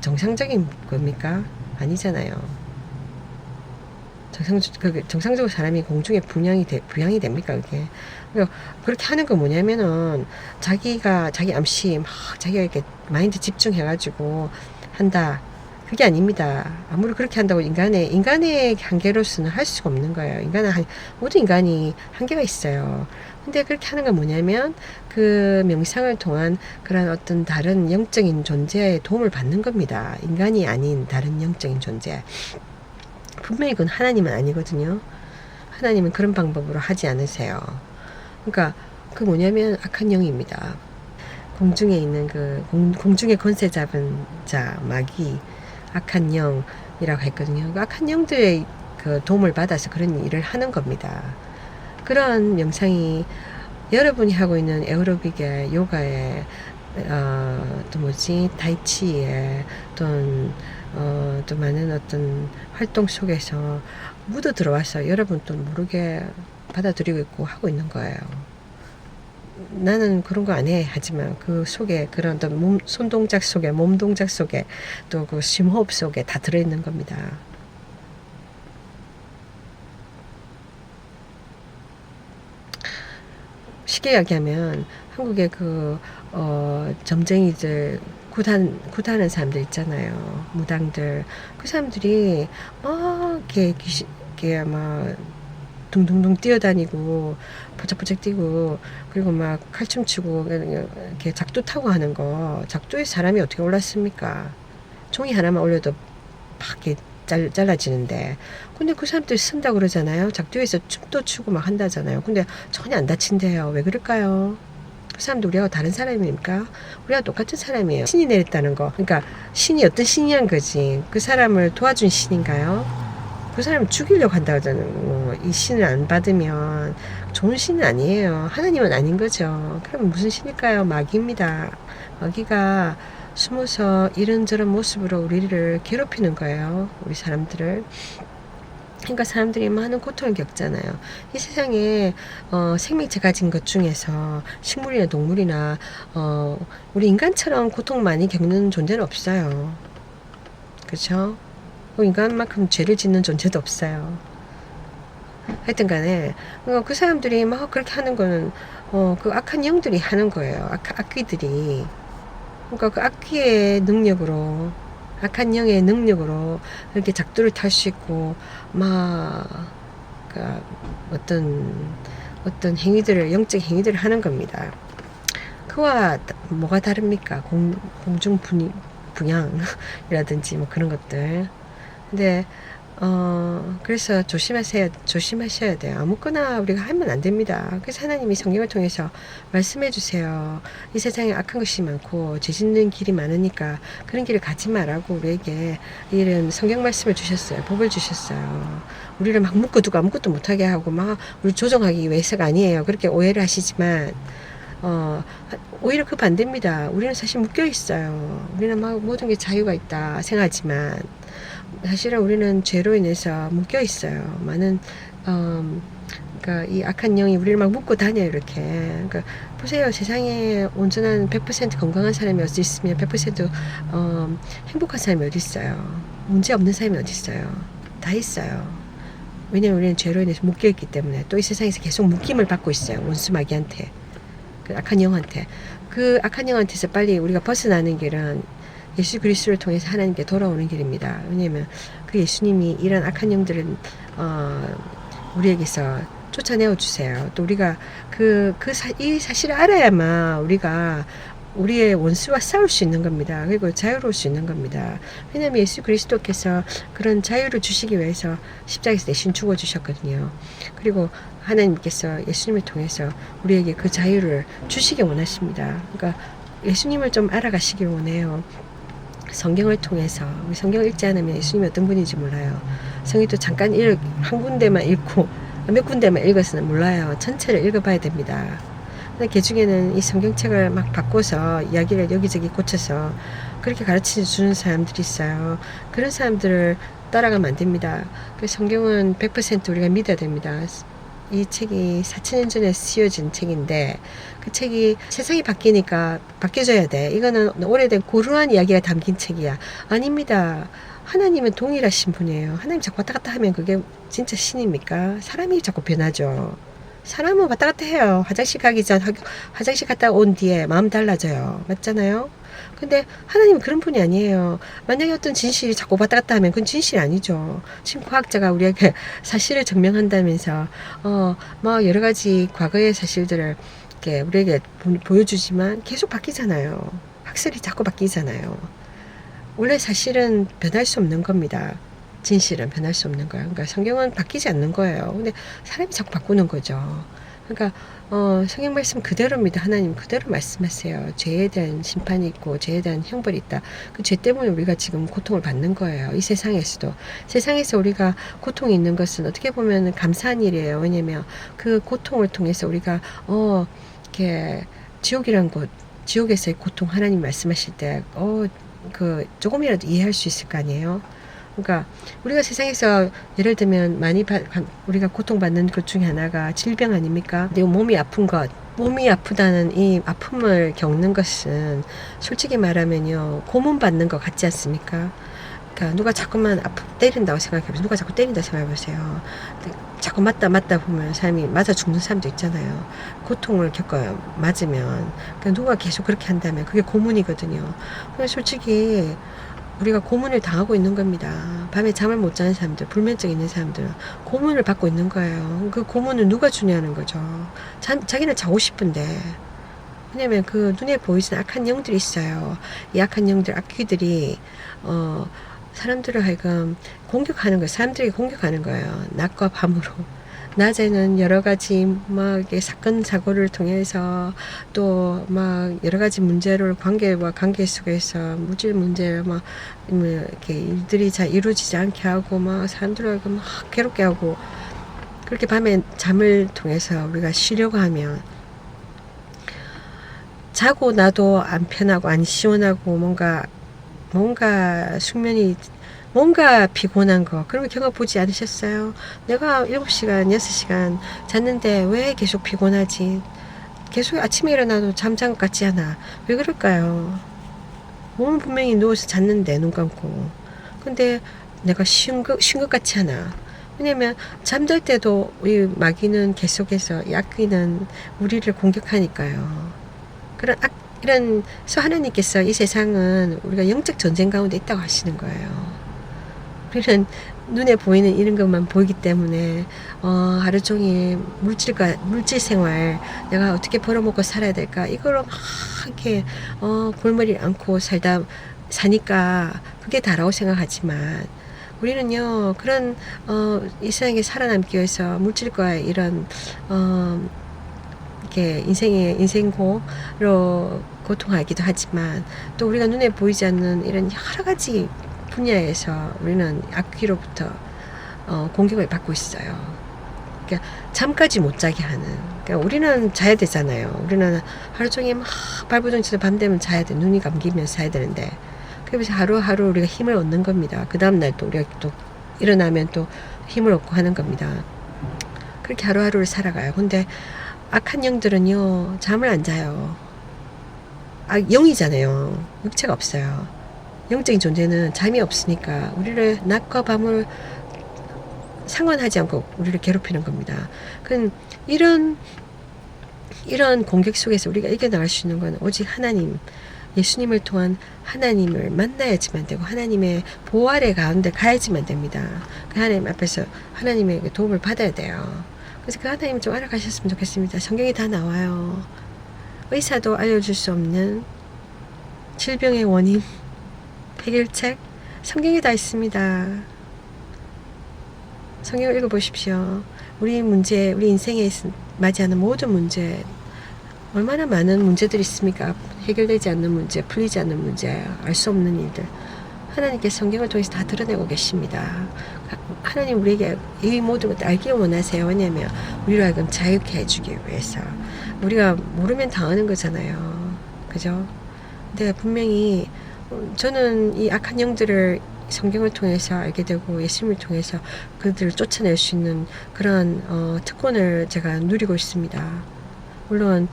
정상적인 겁니까? 아니잖아요. 정상적으로 사람이 공중에 부양이 됩니까? 그게. 그렇게 하는 건 뭐냐면은 자기 암시 자기가 이렇게 마인드 집중해가지고 한다. 그게 아닙니다. 아무리 그렇게 한다고 인간의 한계로서는 할 수가 없는 거예요. 모든 인간이 한계가 있어요. 근데 그렇게 하는 건 뭐냐면 그 명상을 통한 그런 어떤 다른 영적인 존재의 도움을 받는 겁니다. 인간이 아닌 다른 영적인 존재. 분명히 그건 하나님은 아니거든요. 하나님은 그런 방법으로 하지 않으세요. 그러니까 그 뭐냐면 악한 영입니다. 공중에 있는 공중에 권세 잡은 자, 마귀, 악한 영, 했거든요. 그 악한 영들의 그 도움을 받아서 그런 일을 하는 겁니다. 그런 영상이 여러분이 하고 있는 에어로빅에, 요가에, 또 뭐지, 다이치에, 또 많은 어떤 활동 속에서 묻어 들어와서 여러분 또 모르게 받아들이고 있고 하고 있는 거예요. 나는 그런 거 안 해. 하지만 그 속에 그런 어떤 손 동작 속에, 몸 동작 속에, 또 그 심호흡 속에 다 들어있는 겁니다. 쉽게 이야기하면 한국의 점쟁이들, 굿하는 사람들 있잖아요. 무당들. 그 사람들이 막 이렇게 막 둥둥둥 뛰어다니고 포짝포짝 뛰고, 그리고 막 칼춤 추고 이렇게 작두 타고 하는 거, 작두에 사람이 어떻게 올랐습니까? 종이 하나만 올려도 팍 이렇게 잘라지는데, 근데 그 사람들 쓴다 그러잖아요. 작두에서 춤도 추고 막 한다잖아요. 근데 전혀 안 다친대요. 왜 그럴까요? 그 사람도 우리하고 다른 사람입니까? 우리가 똑같은 사람이에요. 신이 내렸다는 거. 그러니까 신이 어떤 신이란 거지. 그 사람을 도와준 신인가요? 그 사람을 죽이려고 한다 하잖아요. 이 신을 안 받으면 좋은 신은 아니에요. 하나님은 아닌 거죠. 그럼 무슨 신일까요? 마귀입니다. 마귀가 숨어서 이런저런 모습으로 우리를 괴롭히는 거예요. 우리 사람들을. 그러니까 사람들이 많은 고통을 겪잖아요. 이 세상에 생명체 가진 것 중에서 식물이나 동물이나 우리 인간처럼 고통 많이 겪는 존재는 없어요. 그렇죠? 인간만큼 죄를 짓는 존재도 없어요. 하여튼 간에 그 사람들이 막 그렇게 하는 거는 그 악한 영들이 하는 거예요. 악귀들이. 그러니까 그 악귀의 능력으로, 악한 영의 능력으로 이렇게 작두를 탈 수 있고 막 그러니까 어떤 행위들을, 영적 행위들을 하는 겁니다. 그와 뭐가 다릅니까? 공중 분양이라든지 뭐 그런 것들. 근데 그래서 조심하셔야 돼요. 아무거나 우리가 하면 안 됩니다. 그래서 하나님이 성경을 통해서 말씀해 주세요. 이 세상에 악한 것이 많고 죄 짓는 길이 많으니까 그런 길을 가지 말라고 우리에게 이런 성경 말씀을 주셨어요. 법을 주셨어요. 우리를 막 묶어두고 아무것도 못하게 하고 막 우리 조정하기 위해서가 아니에요. 그렇게 오해를 하시지만 오히려 그 반대입니다. 우리는 사실 묶여 있어요. 우리는 막 모든 게 자유가 있다 생각하지만 사실은 우리는 죄로 인해서 묶여 있어요. 많은 그러니까 이 악한 영이 우리를 막 묶고 다녀요. 이렇게. 그러니까 보세요. 세상에 온전한 100% 건강한 사람이 어디 있으면 100% 행복한 사람이 어디 있어요. 문제 없는 사람이 어디 있어요. 다 있어요. 왜냐면 우리는 죄로 인해서 묶여 있기 때문에. 또 이 세상에서 계속 묶임을 받고 있어요. 원수 마귀한테, 그 악한 영한테. 그 악한 영한테서 빨리 우리가 벗어나는 길은 예수 그리스도를 통해서 하나님께 돌아오는 길입니다. 왜냐하면 그 예수님이 이런 악한 영들을 우리에게서 쫓아내어 주세요. 또 우리가 이 사실을 알아야만 우리가 우리의 원수와 싸울 수 있는 겁니다. 그리고 자유로울 수 있는 겁니다. 왜냐하면 예수 그리스도께서 그런 자유를 주시기 위해서 십자가에서 대신 죽어주셨거든요. 그리고 하나님께서 예수님을 통해서 우리에게 그 자유를 주시기 원하십니다. 그러니까 예수님을 좀 알아가시길 원해요. 성경을 통해서. 우리 성경을 읽지 않으면 예수님이 어떤 분인지 몰라요. 성경도 잠깐 한 군데만 읽고 몇 군데만 읽어서는 몰라요. 전체를 읽어봐야 됩니다. 근데 그 중에는 이 성경책을 막 바꿔서 이야기를 여기저기 고쳐서 그렇게 가르쳐 주는 사람들이 있어요. 그런 사람들을 따라가면 안 됩니다. 성경은 100% 우리가 믿어야 됩니다. 이 책이 4000년 전에 쓰여진 책인데 그 책이 세상이 바뀌니까 바뀌어져야 돼. 이거는 오래된 고루한 이야기가 담긴 책이야. 아닙니다. 하나님은 동일하신 분이에요. 하나님 자꾸 왔다 갔다 하면 그게 진짜 신입니까? 사람이 자꾸 변하죠. 사람은 왔다 갔다 해요. 화장실 가기 전 화장실 갔다 온 뒤에 마음 달라져요. 맞잖아요? 근데 하나님은 그런 분이 아니에요. 만약에 어떤 진실이 자꾸 왔다 갔다 하면 그건 진실이 아니죠. 지금 과학자가 우리에게 사실을 증명한다면서 막 여러 가지 과거의 사실들을 이렇게 우리에게 보여주지만 계속 바뀌잖아요. 학설이 자꾸 바뀌잖아요. 원래 사실은 변할 수 없는 겁니다. 진실은 변할 수 없는 거예요. 그러니까 성경은 바뀌지 않는 거예요. 근데 사람이 자꾸 바꾸는 거죠. 그러니까 성경 말씀 그대로입니다. 하나님 그대로 말씀하세요. 죄에 대한 심판이 있고 죄에 대한 형벌이 있다. 그 죄 때문에 우리가 지금 고통을 받는 거예요. 이 세상에서도. 세상에서 우리가 고통이 있는 것은 어떻게 보면 감사한 일이에요. 왜냐면 그 고통을 통해서 우리가 이렇게 지옥이란 곳, 지옥에서의 고통 하나님 말씀하실 때 그 조금이라도 이해할 수 있을 거 아니에요. 그러니까 우리가 세상에서 예를 들면 많이 우리가 고통받는 것 중에 하나가 질병 아닙니까? 내 몸이 아픈 것, 몸이 아프다는 이 아픔을 겪는 것은 솔직히 말하면요 고문받는 것 같지 않습니까? 그러니까 누가 자꾸만 때린다고 생각해보세요. 누가 자꾸 때린다 생각해보세요. 자꾸 맞다 보면 사람이 맞아 죽는 사람도 있잖아요. 고통을 겪어요. 맞으면. 그러니까 누가 계속 그렇게 한다면 그게 고문이거든요. 그래서 솔직히 우리가 고문을 당하고 있는 겁니다. 밤에 잠을 못 자는 사람들, 불면증 있는 사람들은 고문을 받고 있는 거예요. 그 고문을 누가 주냐는 거죠. 자기는 자고 싶은데. 왜냐면 그 눈에 보이지는 악한 영들이 있어요. 이 악한 영들, 악귀들이 사람들을 하여금 공격하는 거예요. 사람들이 공격하는 거예요. 낮과 밤으로. 낮에는 여러 가지 막 사건 사고를 통해서 또 막 여러 가지 문제를 관계와 관계 속에서 물질 문제 막 이렇게 일들이 잘 이루어지지 않게 하고 막 사람들을 막 괴롭게 하고 그렇게 밤에 잠을 통해서 우리가 쉬려고 하면 자고 나도 안 편하고 안 시원하고 뭔가 숙면이 뭔가 피곤한 거 그런 거 겪어보지 않으셨어요? 내가 7시간 6시간 잤는데 왜 계속 피곤하지? 계속 아침에 일어나도 잠잔 것 같지 않아. 왜 그럴까요? 몸은 분명히 누워서 잤는데 눈 감고 근데 내가 쉰 것 같지 않아. 왜냐면 잠잘 때도 이 마귀는 계속해서 이 악귀는 우리를 공격하니까요. 이런 하나님께서 이 세상은 우리가 영적 전쟁 가운데 있다고 하시는 거예요. 우리는 눈에 보이는 이런 것만 보이기 때문에 하루 종일 물질 생활 내가 어떻게 벌어먹고 살아야 될까 이거로 막 이렇게 골머리를 앓고 사니까 그게 다라고 생각하지만 우리는요 그런 이 세상에 살아남기 위해서 물질과의 이런 이렇게 인생고로 고통하기도 하지만 또 우리가 눈에 보이지 않는 이런 여러 가지 분야에서 우리는 악귀로부터 공격을 받고 있어요. 그러니까 잠까지 못 자게 하는. 그러니까 우리는 자야 되잖아요. 우리는 하루 종일 막 발버둥쳐서 밤 되면 자야 돼. 눈이 감기면서 자야 되는데. 그래서 하루하루 우리가 힘을 얻는 겁니다. 그 다음날 또 우리가 또 일어나면 또 힘을 얻고 하는 겁니다. 그렇게 하루하루를 살아가요. 근데 악한 영들은요 잠을 안 자요. 영이잖아요. 육체가 없어요. 영적인 존재는 잠이 없으니까 우리를 낮과 밤을 상관하지 않고 우리를 괴롭히는 겁니다. 이런 공격 속에서 우리가 이겨나갈 수 있는 건 오직 하나님, 예수님을 통한 하나님을 만나야지만 되고 하나님의 보호 아래 가운데 가야지만 됩니다. 그 하나님 앞에서 하나님의 도움을 받아야 돼요. 그래서 그 하나님을 좀 알아가셨으면 좋겠습니다. 성경이 다 나와요. 의사도 알려줄 수 없는 질병의 원인, 해결책, 성경에 다 있습니다. 성경을 읽어보십시오. 우리 인생에 맞이하는 모든 문제, 얼마나 많은 문제들이 있습니까? 해결되지 않는 문제, 풀리지 않는 문제, 알 수 없는 일들. 하나님께서 성경을 통해서 다 드러내고 계십니다. 하나님 우리에게 이 모든 것을 알기 원하세요. 왜냐하면 우리로 하여금 자유케 해주기 위해서. 우리가 모르면 당하는 거잖아요. 그죠? 근데 분명히 저는 이 악한 영들을 성경을 통해서 알게 되고 예수님을 통해서 그들을 쫓아낼 수 있는 그런 특권을 제가 누리고 있습니다. 물론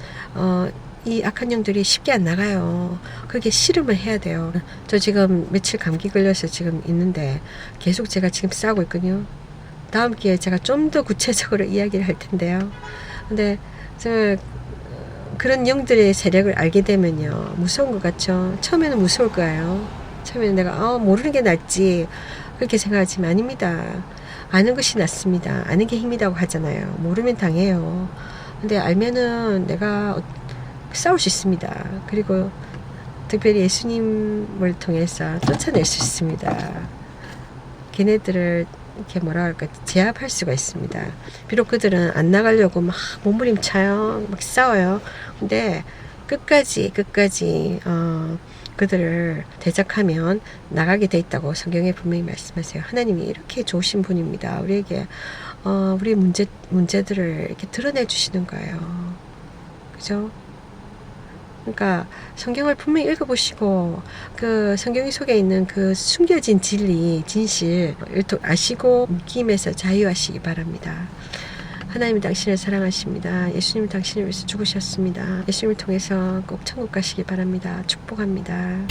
이 악한 영들이 쉽게 안 나가요. 그게 씨름을 해야 돼요. 저 지금 며칠 감기 걸려서 지금 있는데 계속 제가 지금 싸우고 있거든요. 다음 기회에 제가 좀 더 구체적으로 이야기를 할 텐데요. 근데 그런 영들의 세력을 알게 되면요 무서운 것 같죠. 처음에는 무서울 거예요. 처음에는 내가 모르는 게 낫지 그렇게 생각하지만 아닙니다. 아는 것이 낫습니다. 아는 게 힘이라고 하잖아요. 모르면 당해요. 근데 알면은 내가 싸울 수 있습니다. 그리고 특별히 예수님을 통해서 쫓아낼 수 있습니다. 걔네들을 이렇게 뭐라 할까 제압할 수가 있습니다. 비록 그들은 안 나가려고 막 몸부림쳐요, 막 싸워요. 근데 끝까지 그들을 대적하면 나가게 돼 있다고 성경에 분명히 말씀하세요. 하나님이 이렇게 좋으신 분입니다. 우리에게 우리 문제들을 이렇게 드러내 주시는 거예요. 그죠? 그러니까 성경을 분명히 읽어보시고 그 성경 속에 있는 그 숨겨진 진리, 진실을 아시고 묶임에서 자유하시기 바랍니다. 하나님이 당신을 사랑하십니다. 예수님이 당신을 위해서 죽으셨습니다. 예수님을 통해서 꼭 천국 가시기 바랍니다. 축복합니다.